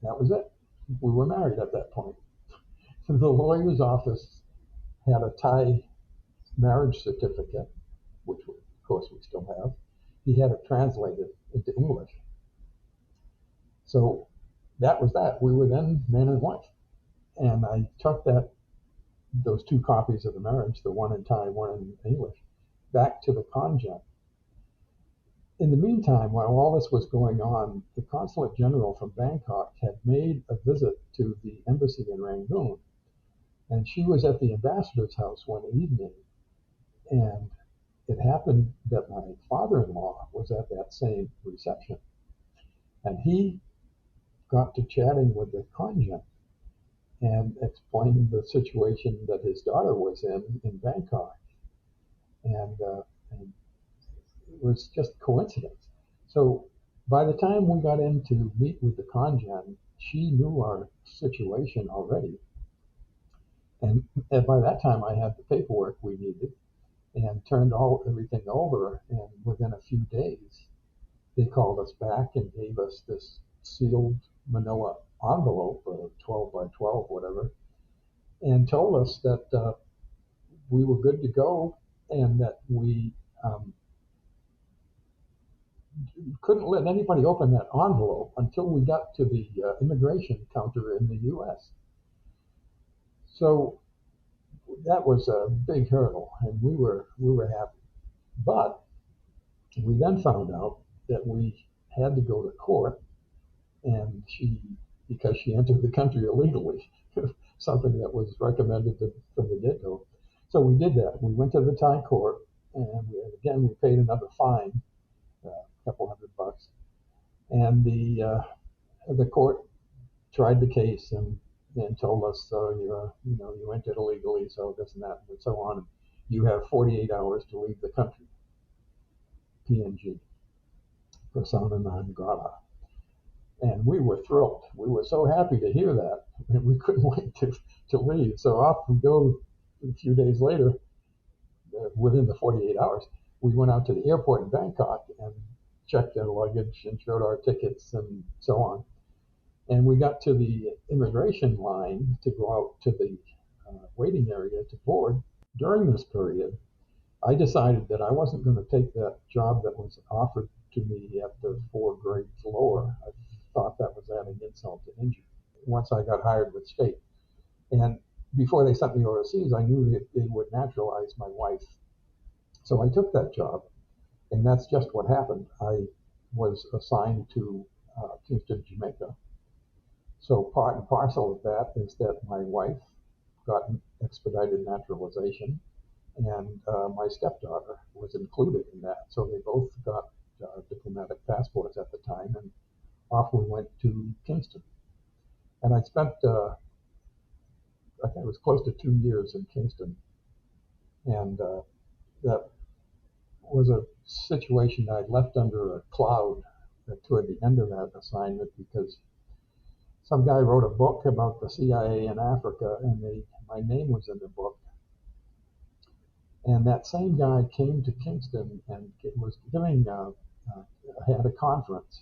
F: That was it. We were married at that point. The lawyer's office had a Thai marriage certificate, which of course we still have. He had it translated into English. So that was that. We were then man and wife. And I took those 2 copies of the marriage, the one in Thai, one in English, back to the convent. In the meantime, while all this was going on, the consulate general from Bangkok had made a visit to the embassy in Rangoon. And she was at the ambassador's house one evening. And it happened that my father-in-law was at that same reception. And he got to chatting with the convent and explained the situation that his daughter was in Bangkok. And it was just coincidence. So by the time we got in to meet with the congen, she knew our situation already. And by that time I had the paperwork we needed and turned everything over. And within a few days, they called us back and gave us this sealed manila envelope, 12 by 12, whatever, and told us that we were good to go and that we couldn't let anybody open that envelope until we got to the immigration counter in the U.S. So that was a big hurdle, and we were happy. But We then found out that we had to go to court, and because she entered the country illegally, something that was recommended from the get-go. So we did that. We went to the Thai court, and we paid another fine, a couple $100, and the court tried the case and told us, you entered illegally, so this and that and so on. You have 48 hours to leave the country. PNG, persona non grata. And we were thrilled. We were so happy to hear that, and we couldn't wait to leave. So off we go. A few days later, within the 48 hours, we went out to the airport in Bangkok and checked our luggage and showed our tickets and so on. And we got to the immigration line to go out to the waiting area to board. During this period, I decided that I wasn't going to take that job that was offered to me at the 4 grades lower. I thought that was adding insult to injury. Once I got hired with state, and before they sent me overseas, I knew that they would naturalize my wife. So I took that job, and that's just what happened. I was assigned to Kingston, Jamaica. So part and parcel of that is that my wife got expedited naturalization, and my stepdaughter was included in that. So they both got diplomatic passports at the time, and off we went to Kingston. And I spent, I think it was close to 2 years in Kingston. And that was a situation I left under a cloud toward the end of that assignment, because some guy wrote a book about the CIA in Africa, and my name was in the book. And that same guy came to Kingston and was had a conference.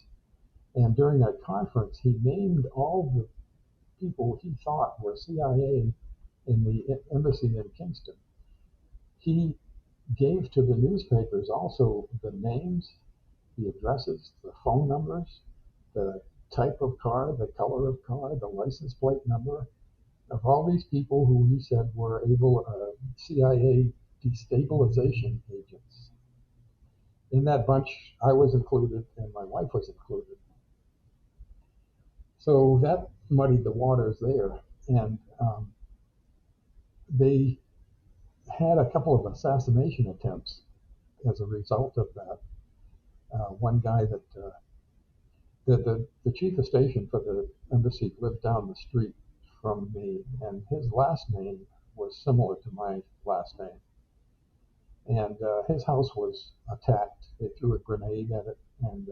F: And during that conference, he named all the people he thought were CIA in the embassy in Kingston. He gave to the newspapers also the names, the addresses, the phone numbers, the type of car, the color of car, the license plate number of all these people who he said were CIA destabilization agents. In that bunch, I was included, and my wife was included. So that muddied the waters there, and they had a couple of assassination attempts as a result of that. One guy the chief of station for the embassy lived down the street from me, and his last name was similar to my last name. And his house was attacked. They threw a grenade at it, and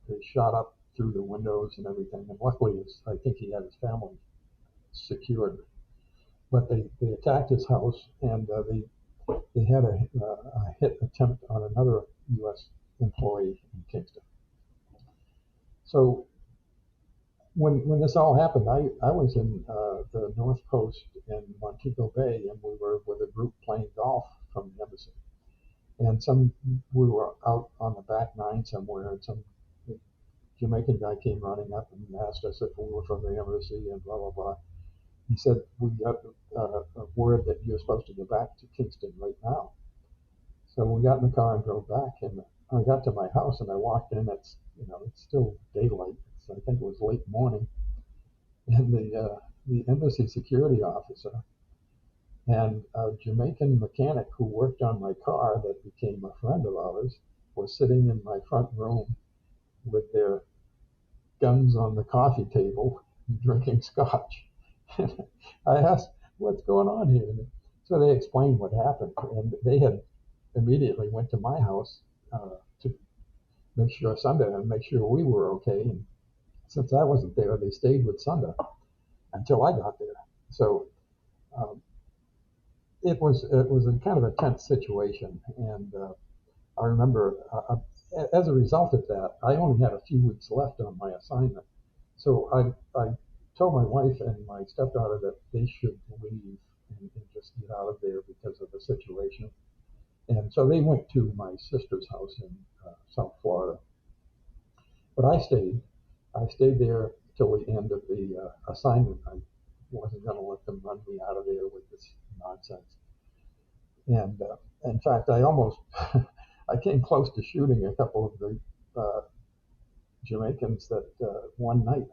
F: they shot up through the windows and everything. And luckily, I think he had his family secured. But they attacked his house, and they had a hit attempt on another U.S. employee in Kingston. So when this all happened, I was in the North Coast in Montego Bay, and we were with a group playing golf from the embassy. And we were out on the back nine somewhere, and some Jamaican guy came running up and asked us if we were from the embassy and blah, blah, blah. He said, we got a word that you're supposed to go back to Kingston right now. So we got in the car and drove back, and I got to my house and I walked in. It's still daylight. I think it was late morning. And the embassy security officer and a Jamaican mechanic who worked on my car that became a friend of ours was sitting in my front room with their guns on the coffee table drinking scotch. I asked, what's going on here? So they explained what happened, and they had immediately went to my house to make sure we were okay. And since I wasn't there, they stayed with Sunda until I got there. So it was a kind of a tense situation, and I remember as a result of that, I only had a few weeks left on my assignment. So I told my wife and my stepdaughter that they should leave and just get out of there because of the situation. And so they went to my sister's house in South Florida. But I stayed there till the end of the assignment. I wasn't going to let them run me out of there with this nonsense. And in fact, I almost I came close to shooting a couple of the Jamaicans that one night.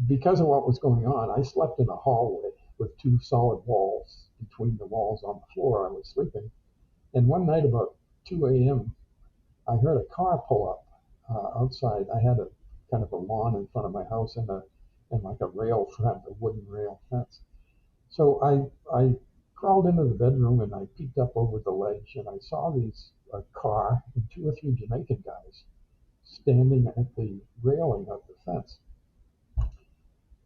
F: Because of what was going on, I slept in a hallway with two solid walls. Between the walls on the floor, I was sleeping. And one night about 2 a.m., I heard a car pull up outside. I had a kind of a lawn in front of my house and like a rail fence, a wooden rail fence. So I crawled into the bedroom and I peeked up over the ledge and I saw a car and 2 or 3 Jamaican guys standing at the railing of the fence.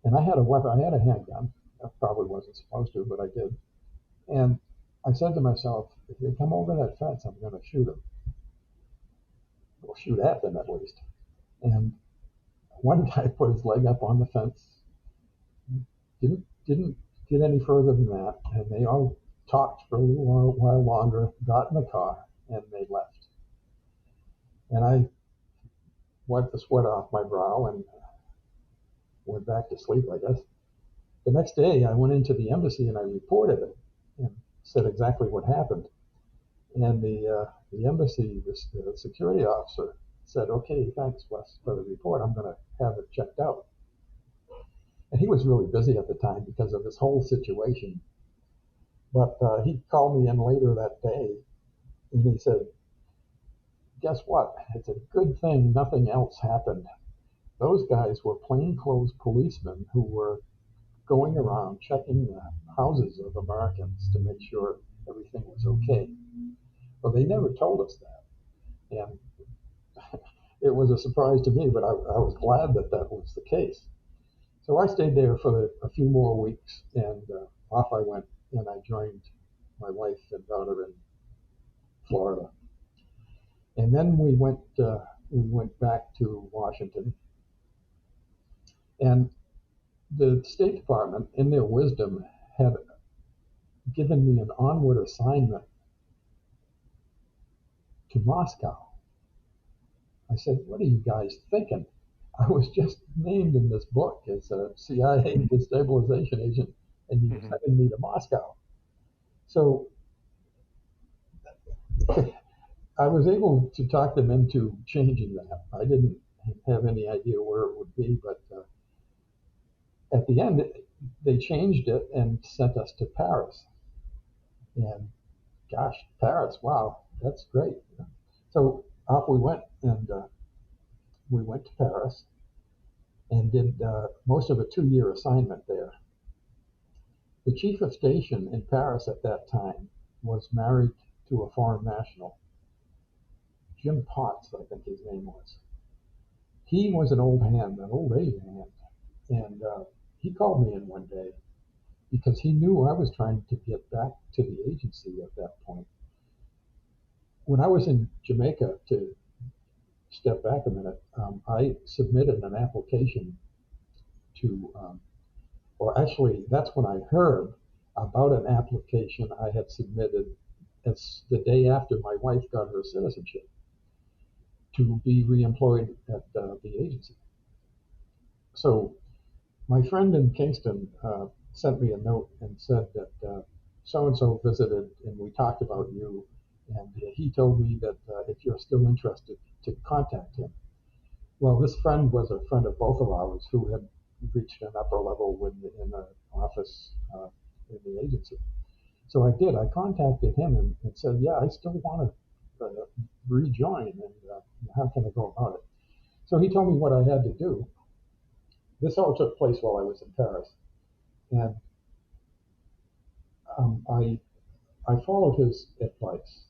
F: And I had a weapon. I had a handgun. I probably wasn't supposed to, but I did. And I said to myself, if they come over that fence, I'm going to shoot them. Or shoot at them at least. And one guy put his leg up on the fence. Didn't get any further than that. And they all talked for a little while longer, got in the car, and they left. And I wiped the sweat off my brow and went back to sleep, I guess. The next day, I went into the embassy and I reported it and said exactly what happened. And the embassy, the security officer said, okay, thanks, Wes, for the report. I'm going to have it checked out. And he was really busy at the time because of this whole situation. But he called me in later that day and he said, guess what? It's a good thing nothing else happened. Those guys were plainclothes policemen who were going around checking the houses of Americans to make sure everything was okay. Well, they never told us that. And it was a surprise to me, but I was glad that was the case. So I stayed there for a few more weeks, and off I went, and I joined my wife and daughter in Florida. And then we went back to Washington. And the State Department, in their wisdom, had given me an onward assignment to Moscow. I said, what are you guys thinking? I was just named in this book as a CIA destabilization agent, and you're sending me to Moscow. So I was able to talk them into changing that. I didn't have any idea where it would be, but at the end, they changed it and sent us to Paris. And gosh, Paris, wow, that's great. So off we went, and we went to Paris and did most of a 2-year assignment there. The chief of station in Paris at that time was married to a foreign national, Jim Potts, I think his name was. He was an old hand, an old age hand, and he called me in one day because he knew I was trying to get back to the agency at that point. When I was in Jamaica, to step back a minute, I submitted an application to, or actually that's when I heard about an application I had submitted as the day after my wife got her citizenship to be reemployed at the agency. So my friend in Kingston sent me a note and said that so-and-so visited and we talked about you, and he told me that if you're still interested, to contact him. Well, this friend was a friend of both of ours who had reached an upper level in the office in the agency. So I did. I contacted him and said, yeah, I still want to rejoin, and how can I go about it? So he told me what I had to do. This all took place while I was in Paris. And I followed his advice.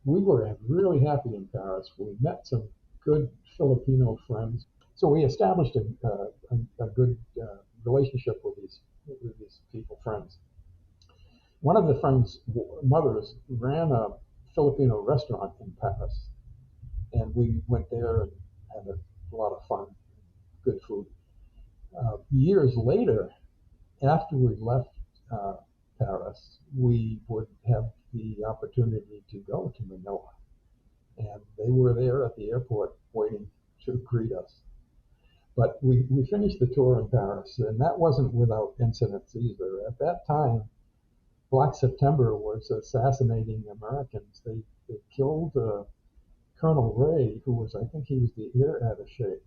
F: We were really happy in Paris. We met some good Filipino friends. So we established a good relationship with these people, friends. One of the friends' mothers ran a Filipino restaurant in Paris. And we went there and had a lot of fun, good food. Years later, after we left Paris, we would have the opportunity to go to Manila. And they were there at the airport waiting to greet us. But we finished the tour in Paris, and that wasn't without incidents either. At that time, Black September was assassinating Americans. they killed Colonel Ray, who was, I think he was the air attaché.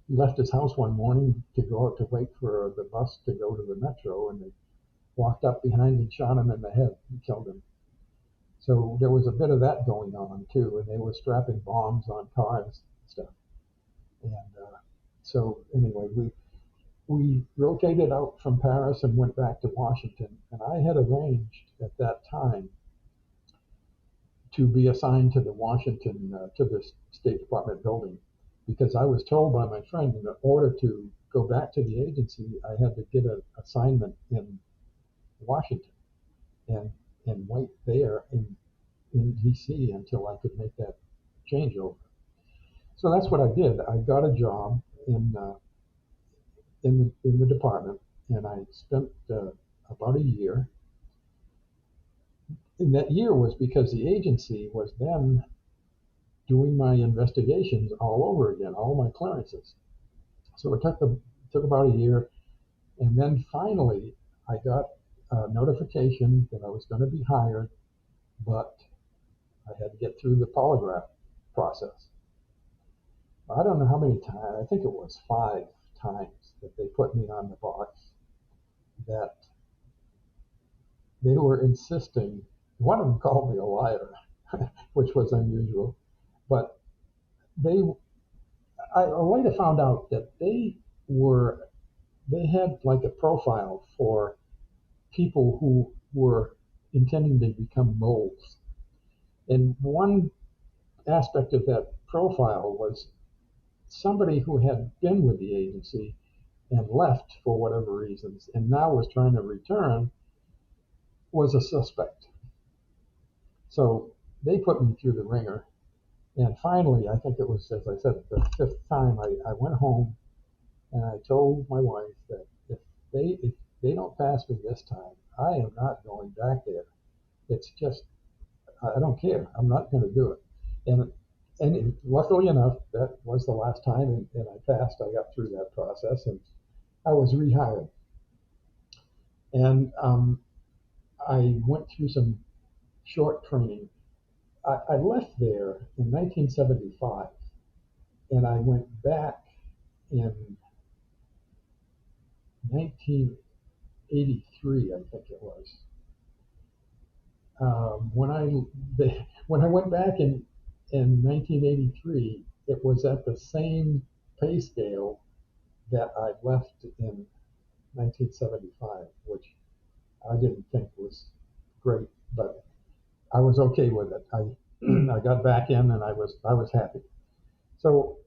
F: He left his house one morning to go out to wait for the bus to go to the metro, and they walked up behind and shot him in the head and killed him. So there was a bit of that going on too, and they were strapping bombs on cars and stuff. And so anyway, we rotated out from Paris and went back to Washington, and I had arranged at that time to be assigned to the Washington, to the State Department building, because I was told by my friend in order to go back to the agency, I had to get an assignment in Washington and wait there in DC until I could make that changeover. So that's what I did. I got a job in the department, and I spent about a year. And that year was because the agency was then doing my investigations all over again, all my clearances. So it took about a year, and then finally I got a notification that I was going to be hired, but I had to get through the polygraph process. I don't know how many times, I think it was 5 times that they put me on the box, that they were insisting. One of them called me a liar, which was unusual, but I later found out that they had like a profile for people who were intending to become moles. And one aspect of that profile was somebody who had been with the agency and left for whatever reasons and now was trying to return was a suspect. So they put me through the ringer. And finally, I think it was, as I said, the 5th time, I went home and I told my wife that if they don't pass me this time, I am not going back there. It's just, I don't care. I'm not going to do it. And luckily enough, that was the last time, and I passed. I got through that process, and I was rehired. And I went through some short training. I left there in 1975, and I went back in 1983, I think it was. When I went back in 1983, it was at the same pay scale that I left in 1975, which I didn't think was great, but I was okay with it. I got back in and I was happy. So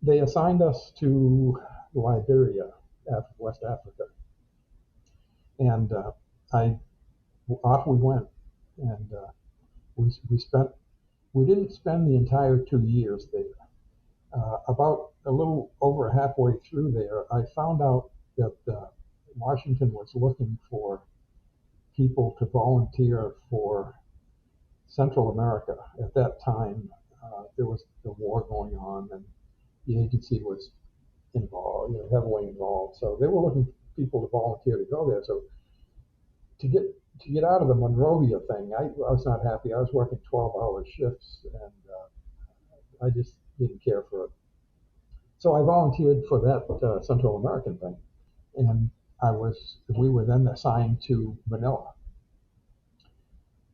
F: they assigned us to Liberia, West Africa, and off we went. And we didn't spend the entire 2 years there. About a little over halfway through there, I found out that Washington was looking for people to volunteer for Central America. At that time, there was the war going on, and the agency was involved, heavily involved. So they were looking for people to volunteer to go there. So to get out of the Monrovia thing, I was not happy. I was working 12-hour shifts, and I just didn't care for it. So I volunteered for that Central American thing, and we were then assigned to Manila.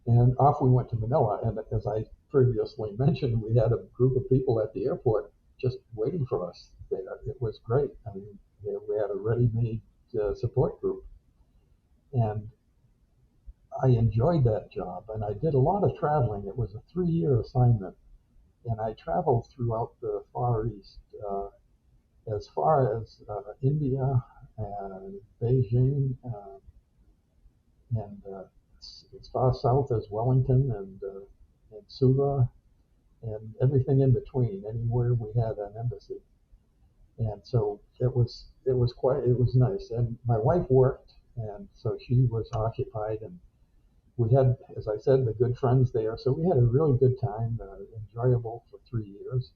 F: And off we went to Manila, and as I previously mentioned, we had a group of people at the airport just waiting for us there. It was great. I mean, we had a ready-made support group, and I enjoyed that job, and I did a lot of traveling. It was a 3-year assignment, and I traveled throughout the Far East, as far as India and Beijing, and as far south as Wellington and Suva, and everything in between, anywhere we had an embassy. And so it was nice. And my wife worked, and so she was occupied, and we had, as I said, the good friends there. So we had a really good time, enjoyable for 3 years.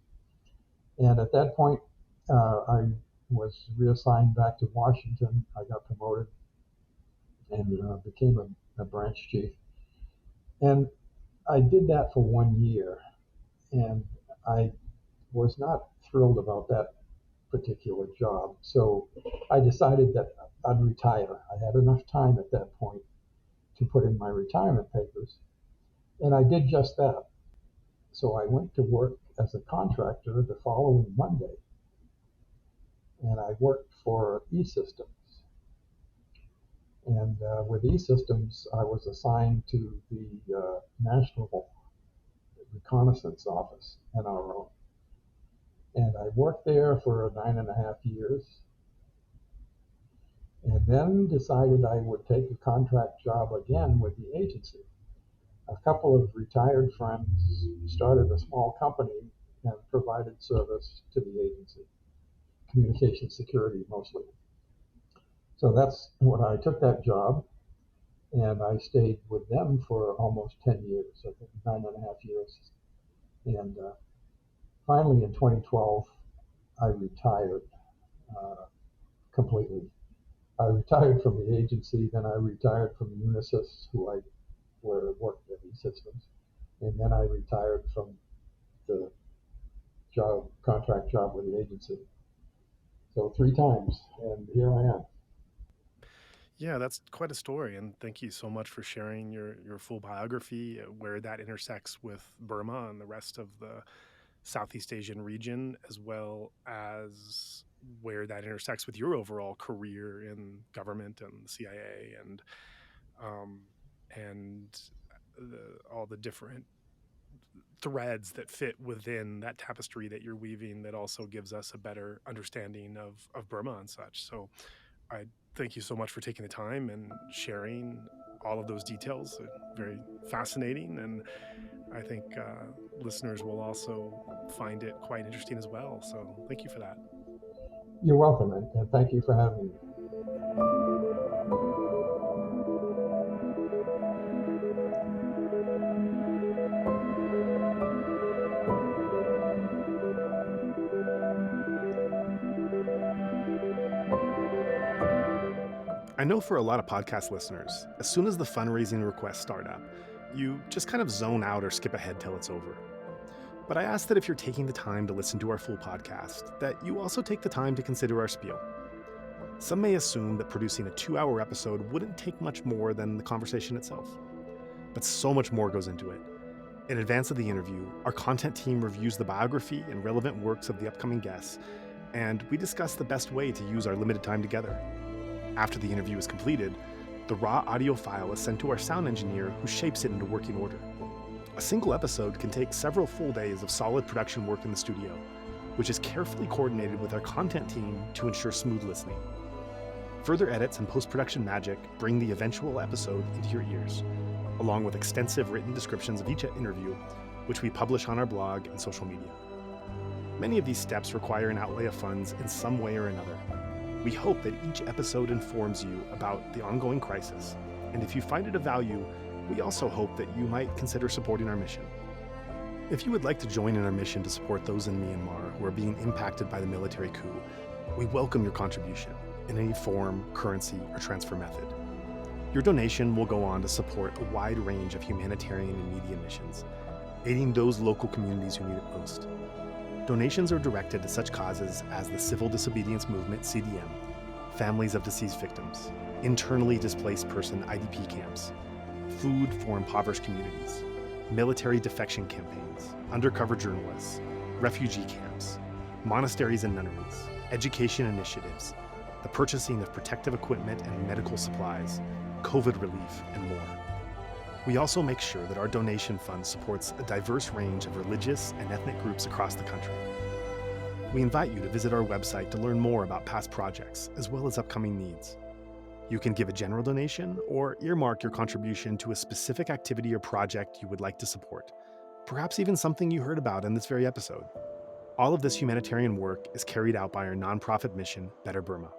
F: And at that point, I was reassigned back to Washington. I got promoted and became a branch chief. And I did that for 1 year, and I was not thrilled about that particular job. So I decided that I'd retire. I had enough time at that point to put in my retirement papers, and I did just that. So I went to work as a contractor the following Monday, and I worked for E-Systems. And with E-Systems, I was assigned to the National Reconnaissance Office, NRO. And I worked there for 9.5 years, and then decided I would take a contract job again with the agency. A couple of retired friends started a small company and provided service to the agency, communication security mostly. So that's when I took that job, and I stayed with them for almost 10 years, I think 9.5 years. And finally in 2012, I retired completely. I retired from the agency, then I retired from Unisys, where I worked at E-Systems, and then I retired from the contract job with the agency. So 3 times, and here I am.
E: Yeah, that's quite a story, and thank you so much for sharing your full biography, where that intersects with Burma and the rest of the Southeast Asian region, as well as where that intersects with your overall career in government and the CIA, and all the different threads that fit within that tapestry that you're weaving that also gives us a better understanding of Burma and such. So I thank you so much for taking the time and sharing all of those details. Very fascinating, and I think listeners will also find it quite interesting as well. So thank you for that.
F: You're welcome, and thank you for having me.
E: I know for a lot of podcast listeners, as soon as the fundraising requests start up, you just kind of zone out or skip ahead till it's over. But I ask that if you're taking the time to listen to our full podcast, that you also take the time to consider our spiel. Some may assume that producing a 2-hour episode wouldn't take much more than the conversation itself. But so much more goes into it. In advance of the interview, our content team reviews the biography and relevant works of the upcoming guests, and we discuss the best way to use our limited time together. After the interview is completed, the raw audio file is sent to our sound engineer, who shapes it into working order. A single episode can take several full days of solid production work in the studio, which is carefully coordinated with our content team to ensure smooth listening. Further edits and post-production magic bring the eventual episode into your ears, along with extensive written descriptions of each interview, which we publish on our blog and social media. Many of these steps require an outlay of funds in some way or another. We hope that each episode informs you about the ongoing crisis, and if you find it of value, we also hope that you might consider supporting our mission. If you would like to join in our mission to support those in Myanmar who are being impacted by the military coup, we welcome your contribution in any form, currency, or transfer method. Your donation will go on to support a wide range of humanitarian and media missions, aiding those local communities who need it most. Donations are directed to such causes as the Civil Disobedience Movement, CDM, families of deceased victims, internally displaced person IDP camps, food for impoverished communities, military defection campaigns, undercover journalists, refugee camps, monasteries and nunneries, education initiatives, the purchasing of protective equipment and medical supplies, COVID relief, and more. We also make sure that our donation fund supports a diverse range of religious and ethnic groups across the country. We invite you to visit our website to learn more about past projects, as well as upcoming needs. You can give a general donation or earmark your contribution to a specific activity or project you would like to support, perhaps even something you heard about in this very episode. All of this humanitarian work is carried out by our nonprofit mission, Better Burma.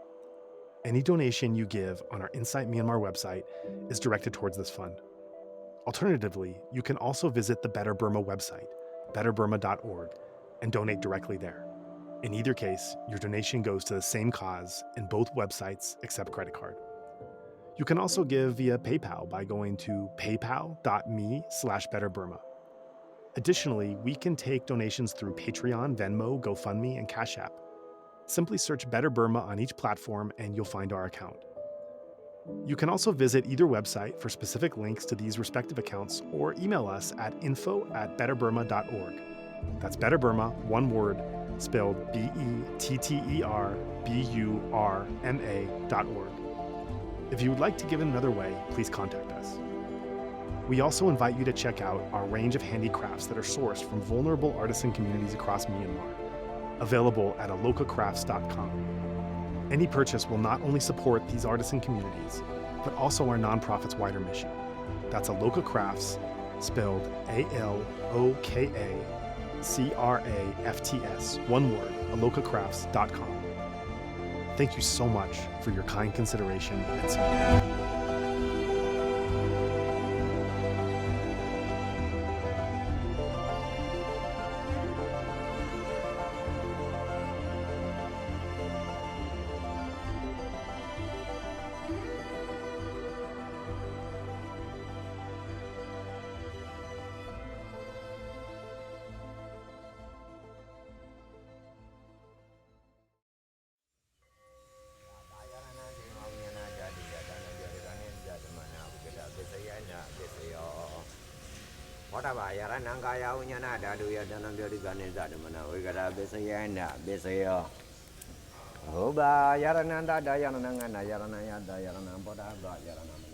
E: Any donation you give on our Insight Myanmar website is directed towards this fund. Alternatively, you can also visit the Better Burma website, betterburma.org, and donate directly there. In either case, your donation goes to the same cause in both websites except credit card. You can also give via PayPal by going to paypal.me/betterburma. Additionally, we can take donations through Patreon, Venmo, GoFundMe, and Cash App. Simply search Better Burma on each platform and you'll find our account. You can also visit either website for specific links to these respective accounts or email us at info@betterburma.org. That's Better Burma, one word, spelled BETTERBURMA.org. If you would like to give it another way, please contact us. We also invite you to check out our range of handicrafts that are sourced from vulnerable artisan communities across Myanmar, available at alokacrafts.com. Any purchase will not only support these artisan communities, but also our nonprofit's wider mission. That's Aloka Crafts, spelled ALOKACRAFTS, one word, alokacrafts.com. Thank you so much for your kind consideration and support.
G: Nangaya unyana dadu ya danam dari ganen zadu mana wigara besaya na besaya oba yarana da yarana ngana yarana ya da yarana boda ba yarana